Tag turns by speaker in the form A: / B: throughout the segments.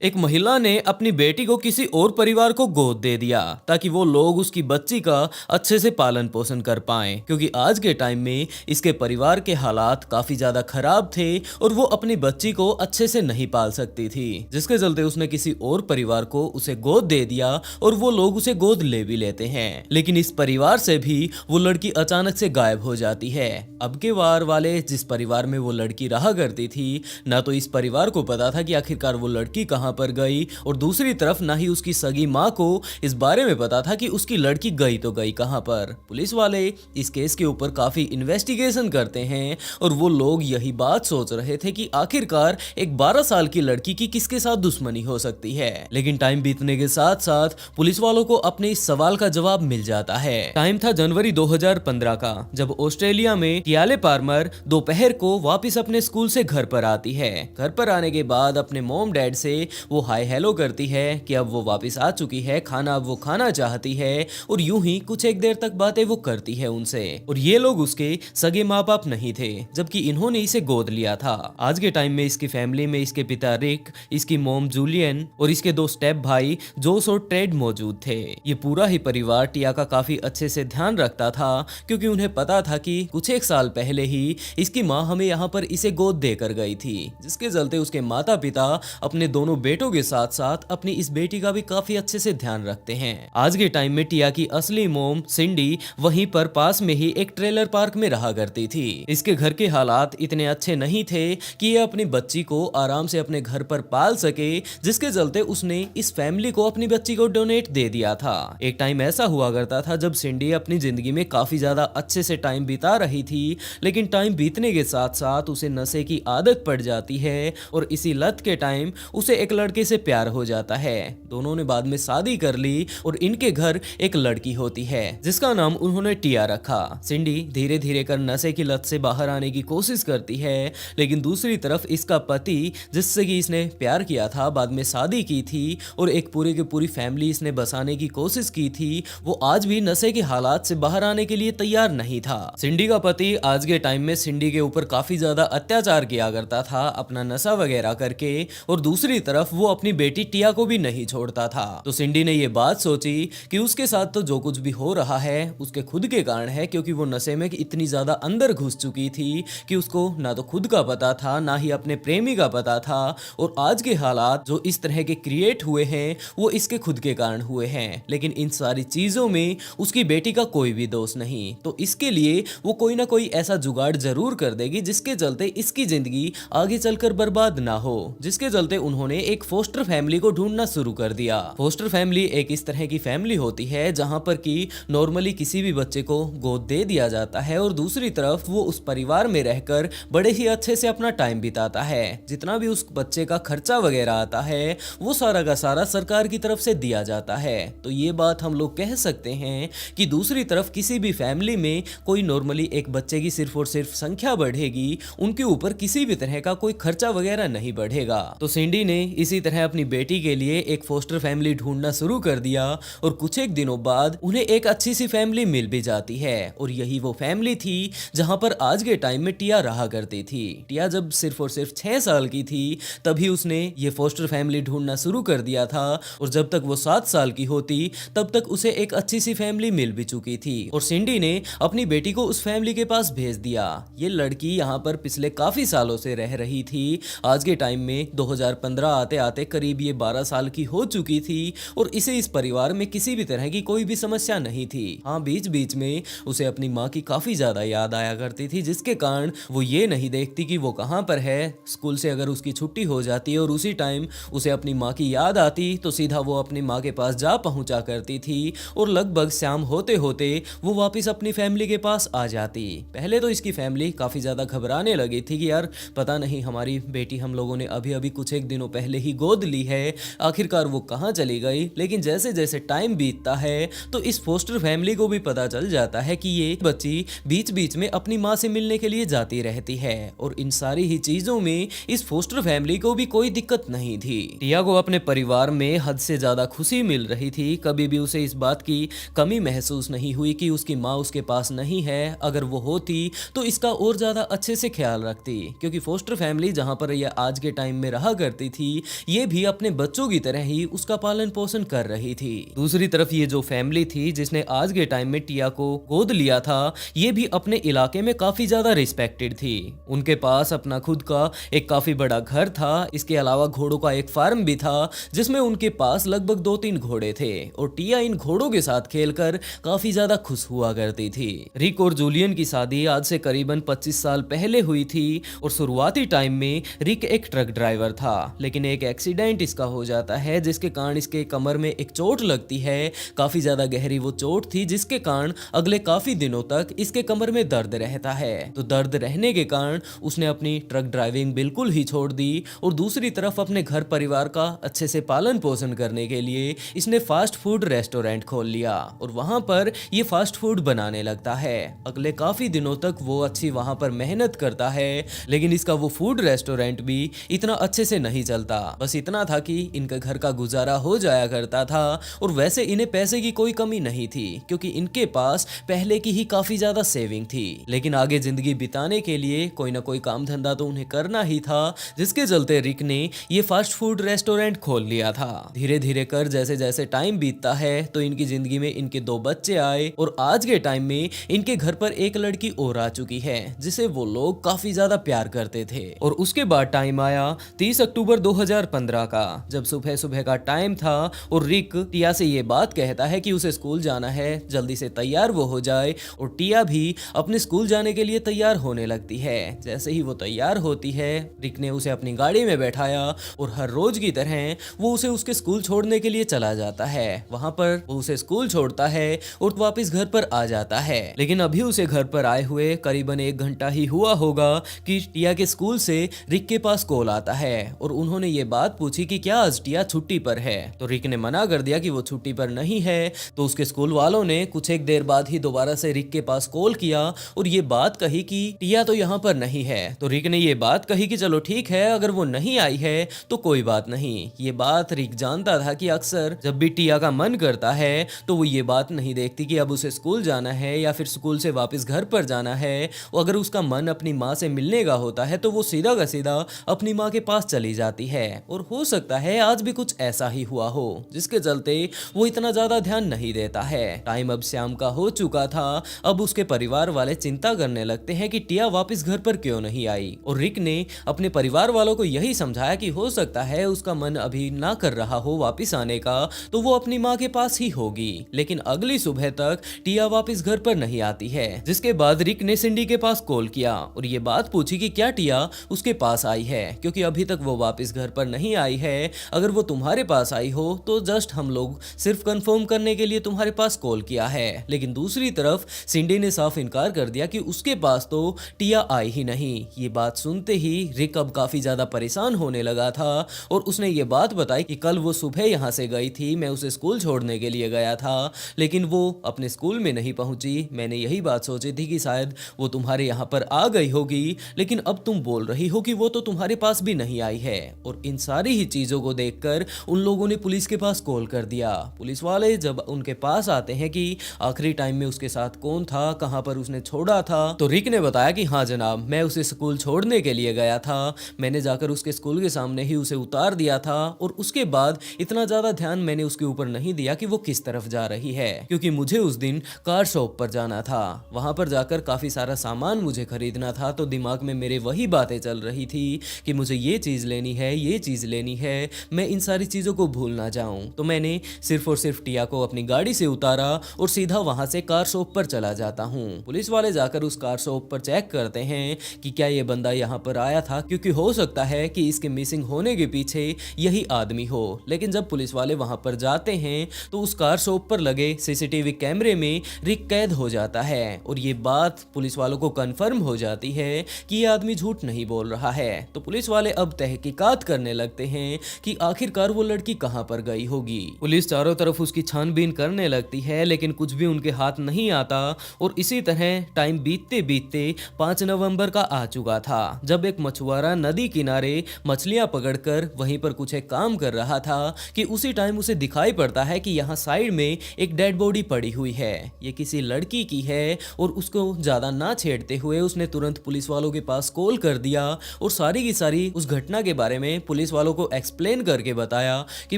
A: एक महिला ने अपनी बेटी को किसी और परिवार को गोद दे दिया ताकि वो लोग उसकी बच्ची का अच्छे से पालन पोषण कर पाएं, क्योंकि आज के टाइम में इसके परिवार के हालात काफी ज्यादा खराब थे और वो अपनी बच्ची को अच्छे से नहीं पाल सकती थी, जिसके चलते उसने किसी और परिवार को उसे गोद दे दिया और वो लोग उसे गोद ले भी लेते हैं। लेकिन इस परिवार से भी वो लड़की अचानक से गायब हो जाती है। अब के वार वाले जिस परिवार में वो लड़की रहा करती थी, ना तो इस परिवार को पता था कि आखिरकार वो लड़की कहाँ पर गई, और दूसरी तरफ ना ही उसकी सगी माँ को इस बारे में पता था कि उसकी लड़की गई तो गई कहाँ पर। पुलिस वाले इस केस के ऊपर काफी इन्वेस्टिगेशन करते हैं और वो लोग यही बात सोच रहे थे कि आखिरकार एक 12 साल की लड़की की किसके साथ दुश्मनी हो सकती है। लेकिन टाइम बीतने के साथ साथ पुलिस वालों को अपने इस सवाल का जवाब मिल जाता है। टाइम था जनवरी 2015 का, जब ऑस्ट्रेलिया में टियाले पार्मर दोपहर को वापस अपने स्कूल से घर पर आती है। घर पर आने के बाद अपने मॉम डैड से वो हाय हेलो करती है कि अब वो वापस आ चुकी है, खाना अब वो खाना चाहती है, और यूं ही कुछ एक देर तक बातें वो करती है उनसे। और ये लोग उसके सगे माँ बाप नहीं थे, जबकि इन्होंने इसे गोद लिया था। आज के टाइम में इसकी फैमिली में इसके पिता रिक, इसकी मॉम जूलियन और इसके 2 स्टेप भाई जोस और ट्रेड मौजूद थे। ये पूरा ही परिवार टिया का काफी अच्छे से ध्यान रखता था, क्योंकि उन्हें पता था कि कुछ एक साल पहले ही इसकी माँ हमें यहाँ पर इसे गोद देकर गई थी, जिसके चलते उसके माता पिता अपने दोनों बेटों के साथ साथ अपनी इस बेटी का भी काफी अच्छे से ध्यान रखते हैं। आज के टाइम में टिया की असली मोम सिंडी वहीं पर पास में ही एक ट्रेलर पार्क में रहा करती थी। इसके घर के हालात इतने अच्छे नहीं थे कि ये अपनी बच्ची को आराम से अपने घर पर पाल सके, जिसके चलते उसने इस फैमिली को अपनी बच्ची को डोनेट दे दिया था। एक टाइम ऐसा हुआ करता था जब सिंडी अपनी जिंदगी में काफी ज्यादा अच्छे से टाइम बिता रही थी, लेकिन टाइम बीतने के साथ साथ उसे नशे की आदत पड़ जाती है और इसी लत के टाइम उसे एक लड़के से प्यार हो जाता है। दोनों ने बाद में शादी कर ली और इनके घर एक लड़की होती है जिसका नाम उन्होंने टिया रखा। सिंडी धीरे धीरे कर नशे की लत से बाहर आने की कोशिश करती है, लेकिन दूसरी तरफ इसका पति, जिससे कि इसने प्यार किया था, बाद में शादी की थी और एक पूरी की पूरी फैमिली इसने बसाने की कोशिश की थी, वो आज भी नशे के हालात से बाहर आने के लिए तैयार नहीं था। सिंडी का पति आज के टाइम में सिंडी के ऊपर काफी ज्यादा अत्याचार किया करता था अपना नशा वगैरह करके, और दूसरी तरफ वो अपनी बेटी टिया को भी नहीं छोड़ता था। तो सिंडी ने ये बात सोची कि उसके साथ तो जो कुछ भी हो रहा है उसके खुद के कारण है, क्योंकि वो नशे में इतनी ज्यादा अंदर घुस चुकी थी कि उसको ना तो खुद का पता था ना ही अपने प्रेमी का पता था, और आज के हालात जो इस तरह के क्रिएट हुए हैं वो इसके खुद के कारण हुए हैं। लेकिन इन सारी चीजों में उसकी बेटी का कोई भी दोष नहीं, तो इसके लिए वो कोई ना कोई ऐसा जुगाड़ जरूर कर देगी जिसके चलते इसकी जिंदगी आगे चलकर बर्बाद ना हो। जिसके चलते उन्होंने एक फोस्टर फैमिली को ढूंढना शुरू कर दिया। फोस्टर फैमिली एक इस तरह की फैमिली होती है जहां पर कि नॉर्मली किसी भी बच्चे को गोद दे दिया जाता है और दूसरी तरफ वो उस परिवार में रहकर बड़े ही अच्छे से अपना टाइम बिताता है। जितना भी उस बच्चे का खर्चा वगैरह आता है वो सारा का सारा सरकार की तरफ से दिया जाता है। तो ये बात हम लोग कह सकते हैं कि दूसरी तरफ किसी भी फैमिली में कोई नॉर्मली एक बच्चे की सिर्फ और सिर्फ संख्या बढ़ेगी, उनके ऊपर किसी भी तरह का कोई खर्चा वगैरह नहीं बढ़ेगा। तो सिंडी ने इसी तरह अपनी बेटी के लिए एक फोस्टर फैमिली ढूंढना शुरू कर दिया और कुछ एक दिनों बाद उन्हें एक अच्छी सी फैमिली मिल भी जाती है, और यही वो फैमिली थी जहां पर आज के टाइम में टिया रहा करती थी। टिया जब सिर्फ और सिर्फ 6 साल की थी तभी उसने ये फोस्टर फैमिली ढूंढना शुरू कर दिया था, और जब तक वो 7 साल की होती तब तक उसे एक अच्छी सी फैमिली मिल भी चुकी थी, और सिंडी ने अपनी बेटी को उस फैमिली के पास भेज दिया। ये लड़की यहाँ पर पिछले काफी सालों से रह रही थी। आज के टाइम में 2015 आते आते करीब ये 12 साल की हो चुकी थी और इसे इस परिवार में किसी भी तरह की कोई भी समस्या नहीं थी। हाँ, बीच बीच में उसे अपनी माँ की काफी ज्यादा याद आया करती थी, जिसके कारण वो ये नहीं देखती कि वो कहाँ पर है। स्कूल से अगर उसकी छुट्टी हो जाती है और उसी टाइम उसे अपनी माँ की याद आती तो सीधा वो अपनी माँ के पास जा पहुंचा करती थी, और लगभग शाम होते होते वो वापस अपनी फैमिली के पास आ जाती। पहले तो इसकी फैमिली काफी ज्यादा घबराने लगी थी कि यार पता नहीं हमारी बेटी हम लोगों ने अभी अभी कुछ एक दिनों पहले ही गोद ली है, आखिरकार वो कहाँ चली गई। लेकिन जैसे जैसे टाइम बीतता है तो इस फोस्टर फैमिली को भी पता चल जाता है कि ये बच्ची बीच बीच में अपनी माँ से मिलने के लिए जाती रहती है, और इन सारी ही चीजों में इस फोस्टर फैमिली को भी कोई दिक्कत नहीं थी। टिया को अपने परिवार में हद से ज्यादा खुशी मिल रही थी, कभी भी उसे इस बात की कमी महसूस नहीं हुई कि उसकी माँ उसके पास नहीं है। अगर वो होती तो इसका और ज्यादा अच्छे से ख्याल रखती, क्योंकि फोस्टर फैमिली जहाँ पर यह आज के टाइम में रहा करती थी ये भी अपने बच्चों की तरह ही उसका पालन पोषण कर रही थी। दूसरी तरफ ये जो फैमिली थी जिसने आज के टाइम में टिया को गोद लिया था, ये भी अपने इलाके में काफी ज्यादा रिस्पेक्टेड थी। उनके पास अपना खुद का एक काफी बड़ा घर था। इसके अलावा घोड़ों का एक फार्म भी था जिसमें उनके पास लगभग 2-3 घोड़े थे और टिया इन घोड़ों के साथ खेलकर काफी ज्यादा खुश हुआ करती थी। रिक और जूलियन की शादी आज से करीबन 25 साल पहले हुई थी और शुरुआती टाइम में रिक एक ट्रक ड्राइवर था, लेकिन एक एक्सीडेंट इसका हो जाता है जिसके कारण इसके कमर में एक चोट लगती है। काफी ज्यादा गहरी वो चोट थी जिसके कारण अगले काफी दिनों तक इसके कमर में दर्द रहता है। तो दर्द रहने के कारण उसने अपनी ट्रक ड्राइविंग बिल्कुल ही छोड़ दी और दूसरी तरफ अपने घर परिवार का अच्छे से पालन पोषण करने के लिए इसने फास्ट फूड रेस्टोरेंट खोल लिया और वहां पर ये फास्ट फूड बनाने लगता है। अगले काफी दिनों तक वो अच्छी वहां पर मेहनत करता है, लेकिन इसका वो फूड रेस्टोरेंट भी इतना अच्छे से नहीं चलता। बस इतना था कि इनका घर का गुजारा हो जाया करता था और वैसे इन्हें पैसे की कोई कमी नहीं थी क्योंकि इनके पास पहले की ही काफी ज्यादा सेविंग थी। लेकिन आगे जिंदगी बिताने के लिए कोई ना कोई काम धंधा तो उन्हें करना ही था, जिसके चलते रिक ने ये फास्ट फूड रेस्टोरेंट खोल लिया था। धीरे धीरे कर जैसे जैसे टाइम बीतता है तो इनकी जिंदगी में इनके 2 बच्चे आए और आज के टाइम में इनके घर पर एक लड़की और आ चुकी है जिसे वो लोग काफी ज्यादा प्यार करते थे। और उसके बाद टाइम आया 30 अक्टूबर 2015 का, जब सुबह सुबह का टाइम था और रिक टिया से ये बात कहता है कि उसे स्कूल जाना है, जल्दी से तैयार वो हो जाए। और टिया भी अपने स्कूल जाने के लिए तैयार होने लगती है। जैसे ही वो तैयार होती है, रिक ने उसे अपनी गाड़ी में बैठाया और हर रोज की तरह वो उसे उसके स्कूल छोड़ने के लिए चला जाता है। वहां पर वो उसे स्कूल छोड़ता है और वापस घर पर आ जाता है। लेकिन अभी उसे घर पर आए हुए करीबन 1 घंटा ही हुआ होगा कि टिया के स्कूल से रिक के पास कॉल आता है और उन्होंने ये बात पूछी कि क्या आज टिया छुट्टी पर है। तो रिक ने मना कर दिया कि वो छुट्टी पर नहीं है। तो उसके स्कूल वालों ने कुछ एक देर बाद ही दोबारा से रिक के पास कॉल किया और ये बात कही कि टिया तो यहाँ पर नहीं है। तो रिक ने ये बात कही कि चलो ठीक है, अगर वो नहीं आई है तो कोई बात नहीं। ये बात रिक जानता था कि अक्सर जब भी टिया का मन करता है तो वो ये बात नहीं देखती कि अब उसे स्कूल जाना है या फिर स्कूल से वापस घर पर जाना है। और अगर उसका मन अपनी माँ से मिलने का होता है तो वो सीधा का सीधा अपनी माँ के पास चली जाती है। और हो सकता है आज भी कुछ ऐसा ही हुआ हो जिसके चलते वो इतना ज्यादा ध्यान नहीं देता है। टाइम अब शाम का हो चुका था। अब उसके परिवार वाले चिंता करने लगते हैं कि टिया वापस घर पर क्यों नहीं आई। और रिक ने अपने परिवार वालों को यही समझाया कि हो सकता है उसका मन अभी ना कर रहा हो वापस आने का, तो वो अपनी माँ के पास ही होगी। लेकिन अगली सुबह तक टिया वापस घर पर नहीं आती है, जिसके बाद रिक ने सिंडी के पास कॉल किया और ये बात पूछी कि क्या टिया उसके पास आई है, क्योंकि अभी तक वो वापस घर पर नहीं आई है। अगर वो तुम्हारे पास आई हो तो जस्ट हम लोग सिर्फ कंफर्म करने के लिए तुम्हारे पास कॉल किया है। लेकिन दूसरी तरफ सिंडी ने साफ इनकार कर दिया कि उसके पास तो टिया आई ही नहीं। ये बात सुनते ही रिक अब काफी ज्यादा परेशान होने लगा था और उसने ये बात बताई कि कल वो सुबह यहाँ से गई थी, मैं उसे स्कूल छोड़ने के लिए गया था, लेकिन वो अपने स्कूल में नहीं पहुंची। मैंने यही बात सोची थी कि शायद वो तुम्हारे यहाँ पर आ गई होगी, लेकिन अब तुम बोल रही हो कि वो तो तुम्हारे पास भी नहीं आई है। और इन सारी ही चीजों को देखकर उन लोगों ने पुलिस के पास कॉल कर दिया। पुलिस वाले जब उनके पास आते हैं कि आखिरी टाइम में उसके साथ कौन था, कहां पर उसने छोड़ा था, तो रिक ने बताया कि हाँ जनाब, मैं उसे स्कूल छोड़ने के लिए गया था। मैंने जाकर उसके स्कूल के सामने ही उसे उतार दिया था और उसके बाद इतना ज्यादा ध्यान मैंने उसके ऊपर नहीं दिया कि वो किस तरफ जा रही है, क्योंकि मुझे उस दिन कार शॉप पर जाना था। वहां पर जाकर काफी सारा सामान मुझे खरीदना था, तो दिमाग में मेरे वही बातें चल रही थी कि मुझे ये चीज लेनी है, ये चीज लेनी है, मैं इन सारी चीजों को भूल ना जाऊं। तो मैंने सिर्फ और सिर्फ टिया को अपनी गाड़ी से उतारा और सीधा वहां से कार शॉप पर चला जाता हूँ। पुलिस वाले जाकर उस कार शॉप पर चेक करते हैं कि क्या ये बंदा यहाँ पर आया था, क्योंकि हो सकता है कि इसके मिसिंग होने के पीछे यही आदमी हो। लेकिन जब पुलिस वाले वहां पर जाते हैं तो उस कार शॉप पर लगे सीसीटीवी कैमरे में रिक कैद हो जाता है और ये बात पुलिस वालों को कंफर्म हो जाती है कि ये आदमी झूठ नहीं बोल रहा है। तो पुलिस वाले अब तहकीकात करने लगते हैं कि आखिरकार वो लड़की कहां पर गई होगी। पुलिस चारों तरफ उसकी छानबीन करने लगती है, लेकिन कुछ भी उनके हाथ नहीं आता। और इसी तरह टाइम बीतते बीतते 5 नवंबर का आ चुका था, जब एक मछुआरा नदी किनारे मछलियां पकड़कर वहीं पर कुछ एक काम कर रहा था कि उसी टाइम उसे दिखाई पड़ता है कि यहाँ साइड में एक डेड बॉडी पड़ी हुई है। ये किसी लड़की की है और उसको ज्यादा ना छेड़ते हुए उसने तुरंत पुलिस वालों के पास कॉल कर दिया और सारी की सारी उस घटना के बारे में पुलिस पुलिस वालों को एक्सप्लेन करके बताया कि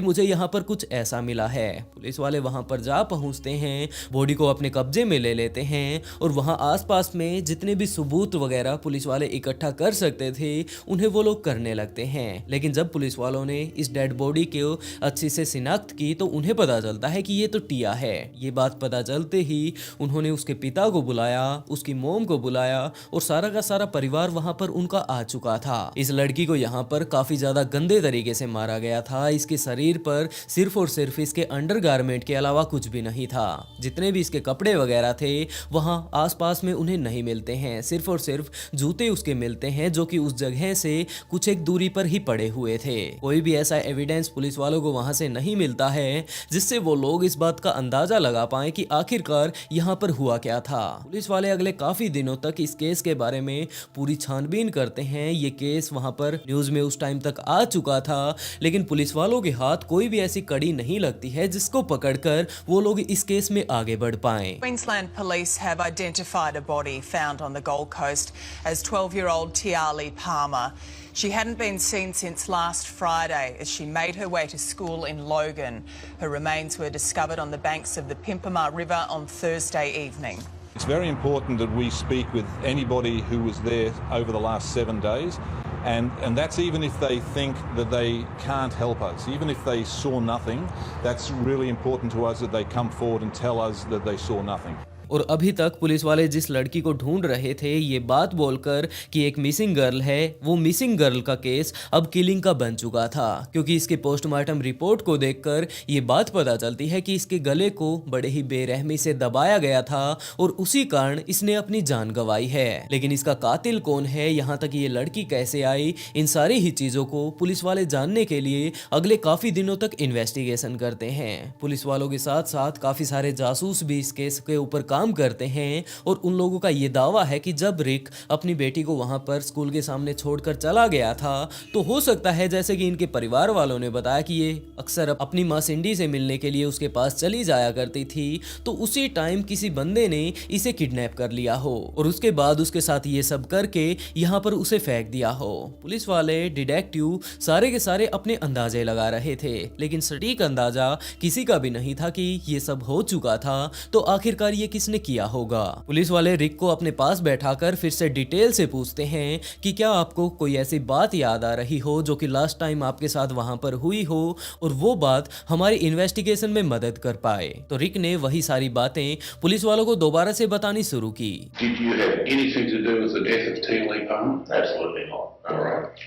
A: मुझे यहाँ पर कुछ ऐसा मिला है। पुलिस वाले वहाँ पर जा पहुँचते हैं, बॉडी को अपने कब्जे में ले लेते हैं और वहाँ आसपास में जितने भी सबूत वगैरह पुलिस वाले इकट्ठा कर सकते थे उन्हें वो लोग करने लगते हैं। लेकिन जब पुलिस वालों ने इस डेड बॉडी को अच्छे से शिनाख्त की तो उन्हें पता चलता है कि ये तो टिया है। ये बात पता चलते ही उन्होंने उसके पिता को बुलाया, उसकी मोम को बुलाया और सारा का सारा परिवार वहां पर उनका आ चुका था। इस लड़की को यहाँ पर काफी ज्यादा गंदे तरीके से मारा गया था। इसके शरीर पर सिर्फ और सिर्फ इसके अंडरगारमेंट के अलावा कुछ भी नहीं था। जितने भी इसके कपड़े वगैरह थे वहां आसपास में उन्हें नहीं मिलते हैं, सिर्फ और सिर्फ जूते उसके मिलते हैं जो कि उस जगह से कुछ एक दूरी पर ही पड़े हुए थे। कोई भी ऐसा एविडेंस पुलिस वालों को वहां से नहीं मिलता है जिससे वो लोग इस बात का अंदाजा लगा पाए कि आखिरकार यहाँ पर हुआ क्या था। पुलिस वाले अगले काफी दिनों तक इस केस के बारे में पूरी छानबीन करते हैं। ये केस वहां पर न्यूज में उस टाइम तक आ चुका था, लेकिन पुलिस वालों के हाथ कोई भी ऐसी कड़ी नहीं लगती है जिसको पकड़कर वो लोग इस केस में आगे बढ़ पाए।
B: Queensland police have identified a body found on the Gold Coast as 12-year-old Tiali Palmer. She hadn't been seen since last Friday as she made her way to school in Logan. Her remains were discovered on the banks of the Pimpama River on Thursday evening.
C: It's very important that we speak with anybody who was there over the last 7 days, and that's even if they think that they can't help us, even if they saw nothing. That's really important to us that they come forward and tell us that they saw nothing.
A: और अभी तक police वाले जिस लड़की को ढूंढ रहे थे ये बात बोलकर कि एक मिसिंग गर्ल है, वो मिसिंग गर्ल का केस अब किलिंग का बन चुका था, क्योंकि इसके पोस्टमार्टम रिपोर्ट को देखकर ये बात पता चलती है कि इसके गले को बड़े ही बेरहमी से दबाया गया था और उसी कारण इसने अपनी जान गंवाई है। लेकिन इसका कातिल कौन है, यहाँ तक ये लड़की कैसे आई, इन सारी ही चीजों को पुलिस वाले जानने के लिए अगले काफी दिनों तक इन्वेस्टिगेशन करते हैं। पुलिस वालों के साथ साथ काफी सारे जासूस भी इस केस के ऊपर काम करते हैं और उन लोगों का ये दावा है कि जब रिक अपनी बेटी को वहां पर स्कूल के सामने छोड़कर चला गया था तो हो सकता है, जैसे कि इनके परिवार वालों ने बताया, कि ये अक्सर अपनी मां सिंडी से मिलने के लिए उसके पास चली जाया करती थी, तो उसी टाइम किसी बंदे ने इसे किडनैप कर लिया हो और उसके बाद उसके साथ ये सब करके यहाँ पर उसे फेंक दिया हो। पुलिस वाले डिटेक्टिव सारे के सारे अपने अंदाजे लगा रहे थे, लेकिन सटीक अंदाजा किसी का भी नहीं था कि ये सब हो चुका था तो आखिरकार ये किसने किया होगा। पुलिस वाले रिक को अपने पास बैठाकर फिर से डिटेल से पूछते हैं कि क्या आपको कोई ऐसी बात याद आ रही हो जो कि लास्ट टाइम आपके साथ वहां पर हुई हो और वो बात हमारी इन्वेस्टिगेशन में मदद कर पाए। तो रिक ने वही सारी बातें पुलिस वालों को दोबारा से बतानी शुरू की।
D: Did you have anything to do with the death of Tia Palmer?
E: Absolutely not.
D: All right.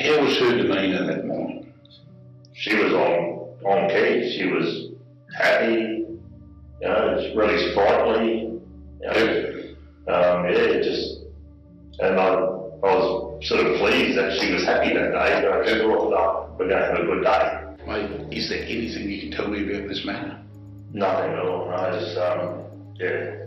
D: How was her demeanour that morning?
E: She was on key. She was happy. You know, it's really sprightly. You know, yeah, just, and I was sort of pleased that she was happy that day. I just thought, oh, we're going to have a good day.
D: Mate, is there anything you can tell me about this matter?
E: Nothing at all. No,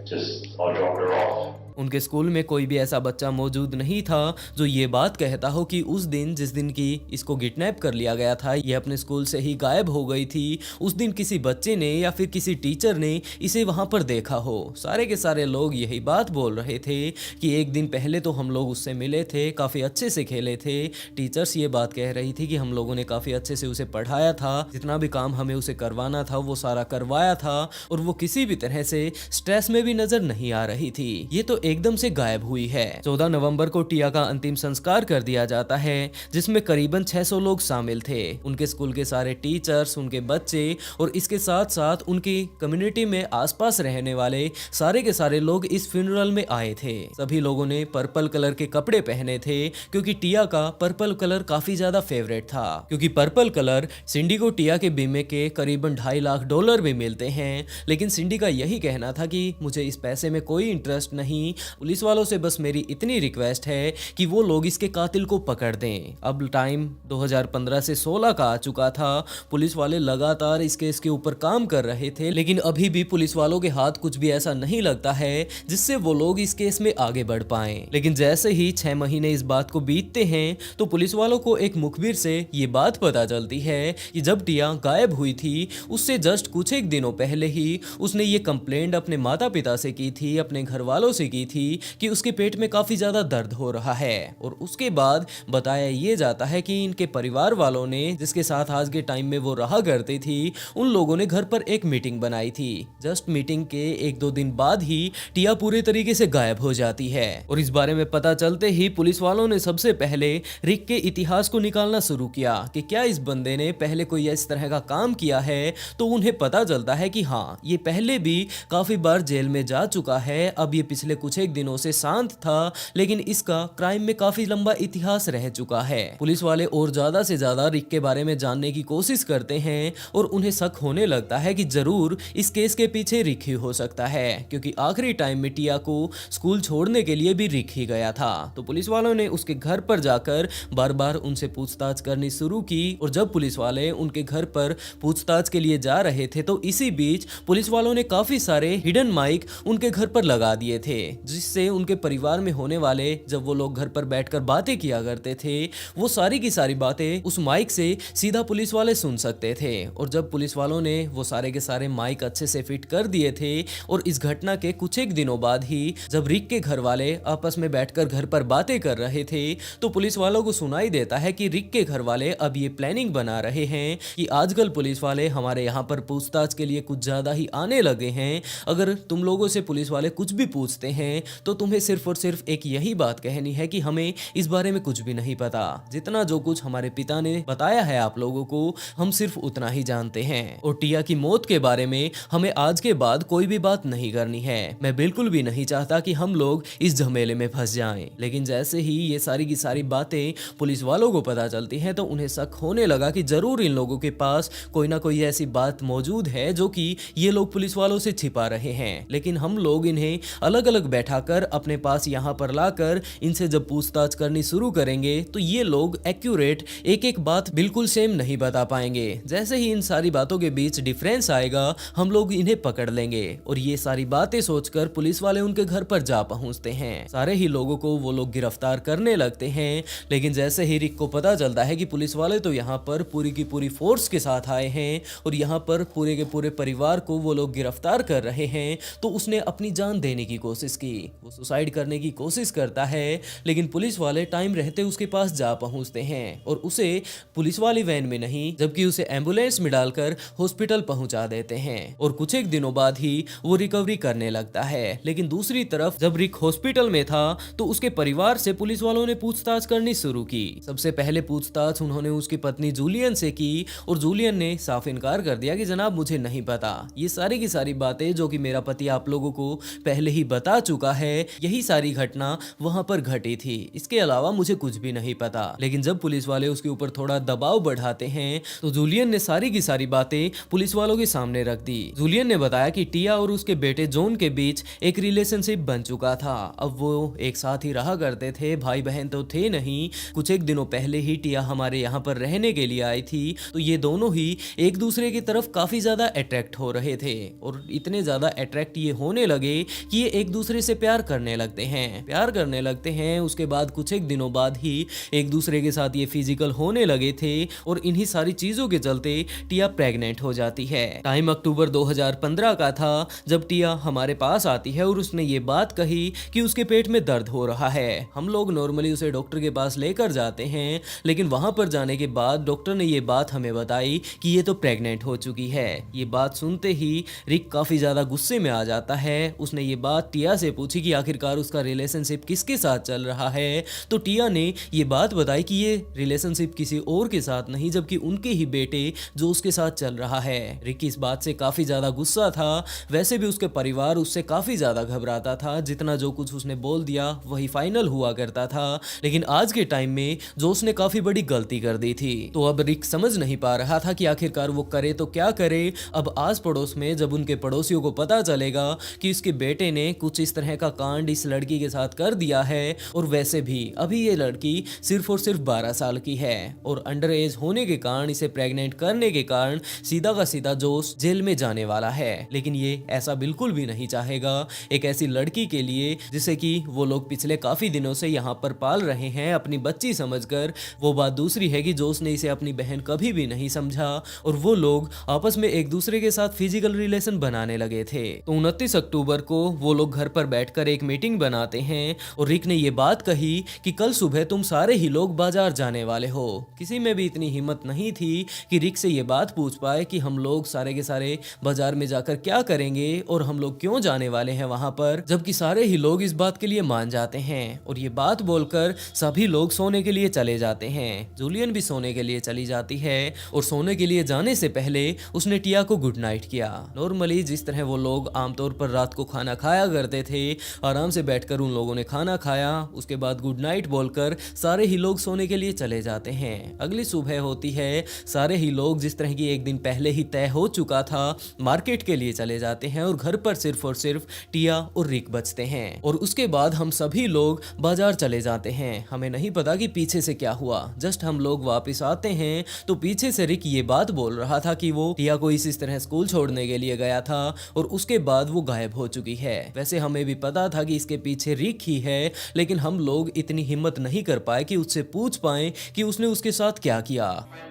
E: just I dropped her off.
A: उनके school में कोई भी ऐसा बच्चा मौजूद नहीं था जो ये बात कहता हो कि उस दिन जिस दिन की इसको किडनैप कर लिया गया था ये अपने स्कूल से ही गायब हो गई थी। उस दिन किसी बच्चे ने या फिर किसी टीचर ने इसे वहां पर देखा हो। सारे के सारे लोग यही बात बोल रहे थे कि एक दिन पहले तो हम लोग उससे मिले थे, काफ़ी अच्छे से खेले थे। टीचर्स ये बात कह रही थी कि हम लोगों ने काफ़ी अच्छे से उसे पढ़ाया था, जितना भी काम हमें उसे करवाना था वो सारा करवाया था और वो किसी भी तरह से स्ट्रेस में भी नजर नहीं आ रही थी। ये तो एकदम से गायब हुई है। 14 नवंबर को टिया का अंतिम संस्कार कर दिया जाता है जिसमें करीबन 600 लोग शामिल थे। उनके स्कूल के सारे टीचर्स, उनके बच्चे और इसके साथ साथ उनकी कम्युनिटी में आसपास रहने वाले सारे के सारे लोग इस फ्यूनरल में आए थे। सभी लोगों ने पर्पल कलर के कपड़े पहने थे क्योंकि टिया का पर्पल कलर काफी ज्यादा फेवरेट था, क्योंकि पर्पल कलर सिंडी को टिया के बीमे के करीबन $2.5 लाख भी मिलते हैं। लेकिन सिंडी का यही कहना था कि मुझे इस पैसे में कोई इंटरेस्ट नहीं, पुलिस वालों से बस मेरी इतनी रिक्वेस्ट है कि वो लोग इसके कातिल को पकड़ दें। अब टाइम 2015 से 16 का आ चुका था। पुलिस वाले लगातार इस केस के ऊपर काम कर रहे थे, लेकिन अभी भी पुलिस वालों के हाथ कुछ भी ऐसा नहीं लगता है जिससे वो लोग इस केस में आगे बढ़ पाएं। लेकिन जैसे ही 6 महीने इस बात को बीतते हैं तो पुलिस वालों को एक मुखबिर से ये बात पता चलती है कि जब टिया गायब हुई थी उससे जस्ट कुछ एक दिनों पहले ही उसने ये कंप्लेंट अपने माता पिता से की थी, अपने घर वालों से की की थी कि उसके पेट में काफी ज्यादा दर्द हो रहा है। और उसके बाद बताया ये जाता है कि इनके परिवार वालों ने, जिसके साथ आज के टाइम में वो रहा करती थी, उन लोगों ने घर पर एक मीटिंग बनाई थी। जस्ट मीटिंग के 1-2 दिन बाद ही टिया पूरे तरीके से गायब हो जाती है। और इस बारे में पता चलते ही पुलिस वालों ने सबसे पहले रिक के इतिहास को निकालना शुरू किया कि क्या इस बंदे ने पहले कोई इस तरह का काम किया है। तो उन्हें पता चलता है कि हाँ, ये पहले भी काफी बार जेल में जा चुका है। अब ये पिछले कुछ एक दिनों से शांत था, लेकिन इसका क्राइम में काफी लंबा इतिहास रह चुका है। पुलिस वाले और ज्यादा से ज्यादा रिक के बारे में जानने की कोशिश करते हैं और उन्हें शक होने लगता है कि जरूर इस केस के पीछे रिक ही हो सकता है, क्योंकि आखिरी टाइम में टिया को स्कूल छोड़ने के लिए भी रिक ही गया था। तो पुलिस वालों ने उसके घर पर जाकर बार बार उनसे पूछताछ करनी शुरू की। और जब पुलिस वाले उनके घर पर पूछताछ के लिए जा रहे थे तो इसी बीच पुलिस वालों ने काफी सारे हिडन माइक उनके घर पर लगा दिए थे, जिससे उनके परिवार में होने वाले, जब वो लोग घर पर बैठकर बातें किया करते थे, वो सारी की सारी बातें उस माइक से सीधा पुलिस वाले सुन सकते थे। और जब पुलिस वालों ने वो सारे के सारे माइक अच्छे से फिट कर दिए थे और इस घटना के कुछ एक दिनों बाद ही जब रिक के घर वाले आपस में बैठकर घर पर बातें कर रहे थे तो पुलिस वालों को सुनाई देता है कि रिक के घर वाले अब ये प्लानिंग बना रहे हैं कि आजकल पुलिस वाले हमारे यहाँ पर पूछताछ के लिए कुछ ज्यादा ही आने लगे हैं। अगर तुम लोगों से पुलिस वाले कुछ भी पूछते हैं तो तुम्हें सिर्फ और सिर्फ एक यही बात कहनी है कि हमें इस बारे में कुछ भी नहीं पता। जितना जो कुछ हमारे पिता ने बताया है आप लोगों को, हम सिर्फ उतना ही जानते हैं। और टिया की मौत के बारे में हमें आज के बाद कोई भी बात नहीं करनी है। मैं बिल्कुल भी नहीं चाहता कि हम लोग इस झमेले में फंस जाएं। लेकिन जैसे ही ये सारी की सारी बातें पुलिस वालों को पता चलती हैं तो उन्हें शक होने लगा कि जरूर इन लोगों के पास कोई ना कोई ऐसी बात मौजूद है जो कि ये लोग पुलिस वालों से छिपा रहे हैं। लेकिन हम लोग इन्हें अलग अलग बैठाकर अपने पास यहाँ पर लाकर इनसे जब पूछताछ करनी शुरू करेंगे तो ये लोग एक्यूरेट एक एक बात बिल्कुल सेम नहीं बता पाएंगे। जैसे ही इन सारी बातों के बीच डिफरेंस आएगा हम लोग इन्हें पकड़ लेंगे। और ये सारी बातें सोचकर पुलिस वाले उनके घर पर जा पहुंचते हैं। सारे ही लोगों को वो लोग गिरफ्तार करने लगते हैं। लेकिन जैसे ही रिक को पता चलता है कि पुलिस वाले तो यहाँ पर पूरी की पूरी फोर्स के साथ आए हैं और यहाँ पर पूरे के पूरे परिवार को वो लोग गिरफ्तार कर रहे हैं, तो उसने अपनी जान देने की कोशिश की। वो सुसाइड करने की कोशिश करता है, लेकिन पुलिस वाले टाइम रहते उसके पास जा पहुंचते हैं और उसे पुलिस वाली वैन में नहीं जबकि उसे एम्बुलेंस में डालकर हॉस्पिटल पहुंचा देते हैं। और कुछ एक दिनों बाद ही वो रिकवरी करने लगता है। लेकिन दूसरी तरफ जब रिक हॉस्पिटल में था तो उसके परिवार से पुलिस वालों ने पूछताछ करनी शुरू की। सबसे पहले पूछताछ उन्होंने उसकी पत्नी जूलियन से की और जूलियन ने साफ इनकार कर दिया कि जनाब मुझे नहीं पता। ये सारी की सारी बातें जो कि मेरा पति आप लोगों को पहले ही बता चुका है, यही सारी घटना वहां पर घटी थी, इसके अलावा मुझे कुछ भी नहीं पता। लेकिन जब पुलिस वाले उसके ऊपर थोड़ा दबाव बढ़ाते हैं तो जूलियन ने सारी की सारी बातें पुलिस वालों के सामने रख दी। जूलियन ने बताया कि टिया और उसके बेटे जॉन के बीच एक रिलेशनशिप बन चुका था। अब वो एक साथ ही रहा करते थे, भाई बहन तो थे नहीं। कुछ एक दिनों पहले ही टिया हमारे यहाँ पर रहने के लिए आई थी, तो ये दोनों ही एक दूसरे की तरफ काफी ज्यादा अट्रैक्ट हो रहे थे और इतने ज्यादा अट्रैक्ट ये होने लगे कि ये एक दूसरे से प्यार करने लगते हैं। उसके बाद कुछ एक दिनों बाद ही एक दूसरे के साथ ये फिजिकल होने लगे थे और इन्हीं सारी चीजों के चलते टिया प्रेग्नेंट हो जाती है। टाइम अक्टूबर 2015 का था जब टिया हमारे पास आती है और उसने ये बात कही कि उसके पेट में दर्द हो रहा है। हम लोग नॉर्मली उसे डॉक्टर के पास लेकर जाते हैं, लेकिन वहां पर जाने के बाद डॉक्टर ने ये बात हमें बताई कि ये तो प्रेग्नेंट हो चुकी है। ये बात सुनते ही रिक काफी ज्यादा गुस्से में आ जाता है। उसने ये बात टिया से पूछी कि आखिरकार उसका रिलेशनशिप किसके साथ चल रहा है, तो टिया ने ये बात बताई कि ये रिलेशनशिप किसी और के साथ नहीं जबकि उनके ही बेटे जो उसके साथ चल रहा है। रिक इस बात से काफी ज्यादा गुस्सा था। वैसे भी उसके परिवार उससे काफी ज्यादा घबराता था। जितना जो कुछ उसने बोल दिया वही फाइनल हुआ करता था। लेकिन आज के टाइम में जोश ने काफी बड़ी गलती कर दी थी, तो अब रिक समझ नहीं पा रहा था कि आखिरकार वो करे तो क्या करे। अब आस पड़ोस में जब उनके पड़ोसियों को पता चलेगा कि उसके बेटे ने कुछ इस तरह का कांड इस लड़की के साथ कर दिया है, और वैसे भी अभी ये लड़की सिर्फ और सिर्फ 12 साल की है और अंडर एज होने के कारण, इसे प्रेग्नेंट करने के कारण सीधा का सीधा जोश जेल में जाने वाला है। लेकिन ये ऐसा बिल्कुल भी नहीं चाहेगा एक ऐसी लड़की के लिए जिसे कि वो लोग पिछले काफी दिनों से यहाँ पर पाल रहे हैं अपनी बच्ची समझकर। वो बात दूसरी है कि जोश ने इसे अपनी बहन कभी भी नहीं समझा और वो लोग आपस में एक दूसरे के साथ फिजिकल रिलेशन बनाने लगे थे। तो 29 अक्टूबर को वो लोग घर पर बैठकर एक मीटिंग बनाते हैं और रिक ने ये बात कही कि कल सुबह तुम सारे ही लोग बाजार जाने वाले हो। किसी में भी इतनी हिम्मत नहीं थी कि रिक से ये बात पूछ पाए कि हम लोग सारे के सारे बाजार में जाकर क्या करेंगे और हम लोग क्यों जाने वाले हैं वहां पर, जबकि सारे ही लोग इस बात के लिए मान जाते हैं और ये बात बोलकर सभी लोग सोने के लिए चले जाते हैं। जूलियन भी सोने के लिए चली जाती है और सोने के लिए जाने से पहले उसने टिया को गुड नाइट किया। नॉर्मली जिस तरह वो लोग आमतौर पर रात को खाना खाया करते थे, आराम से बैठकर उन लोगों ने खाना खाया, उसके बाद गुड नाइट बोलकर सारे ही लोग सोने के लिए चले जाते हैं। अगली सुबह होती है, सारे ही लोग जिस तरह की एक दिन पहले ही तय हो चुका था मार्केट के लिए चले जाते हैं और घर पर सिर्फ और सिर्फ टिया और रिक बचते हैं। और उसके बाद हम सभी लोग बाजार चले जाते हैं। हमें नहीं पता कि पीछे से क्या हुआ। जस्ट हम लोग वापस आते हैं तो पीछे से रिक ये बात बोल रहा था कि वो टिया को इस तरह स्कूल छोड़ने के लिए गया था और उसके बाद वो गायब हो चुकी है। वैसे हमें भी पता था कि इसके पीछे रिक ही है, लेकिन हम लोग इतनी हिम्मत नहीं कर पाए कि उससे पूछ पाए कि उसने उसके साथ क्या किया।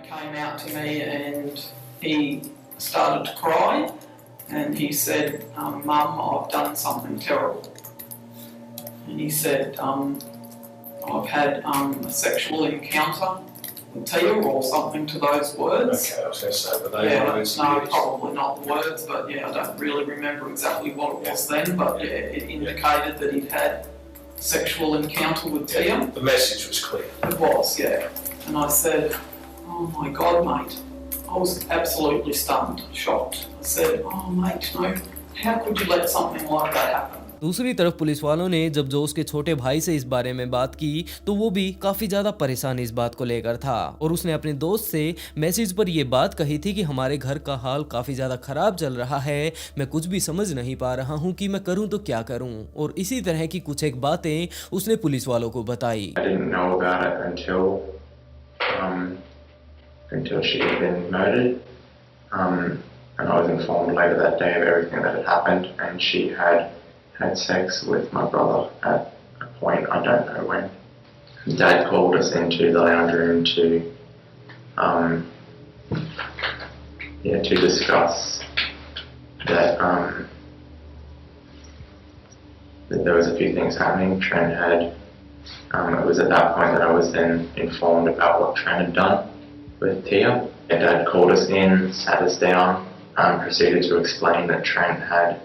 F: Came out to me and he started to cry and he said, Mum, I've done something terrible. And he said, I've had a sexual encounter with Tia or something to those words.
G: Okay, I was going to say, but they words.
F: No, probably not the words, but yeah, I don't really remember exactly what it was then, but yeah, it indicated that he'd had sexual encounter with Tia.
G: The message was clear.
F: It was, yeah. And I said, oh my God, mate. I was absolutely stunned, shocked. I said, oh mate, no, how could you let something like that happen?
A: दूसरी तरफ police वालों ने जब जोस के छोटे भाई से इस बारे में बात की तो वो भी काफी ज्यादा परेशान इस बात को लेकर था और उसने अपने दोस्त से मैसेज पर ये बात कही थी कि हमारे घर का हाल काफी ज्यादा खराब चल रहा है, मैं कुछ भी समझ नहीं पा रहा हूँ कि मैं करूँ तो क्या करूँ। और इसी तरह की कुछ एक बातें उसने पुलिस वालों को बताई।
E: I didn't know about it until she had been murdered, and I was informed later that day of everything that had happened, and she had sex with my brother at a point, I don't know when. Dad called us into the lounge room to discuss that that there was a few things happening. Trent had, it was at that point that I was then informed about what Trent had done with Tia. And Dad called us in, sat us down, proceeded to explain that Trent had.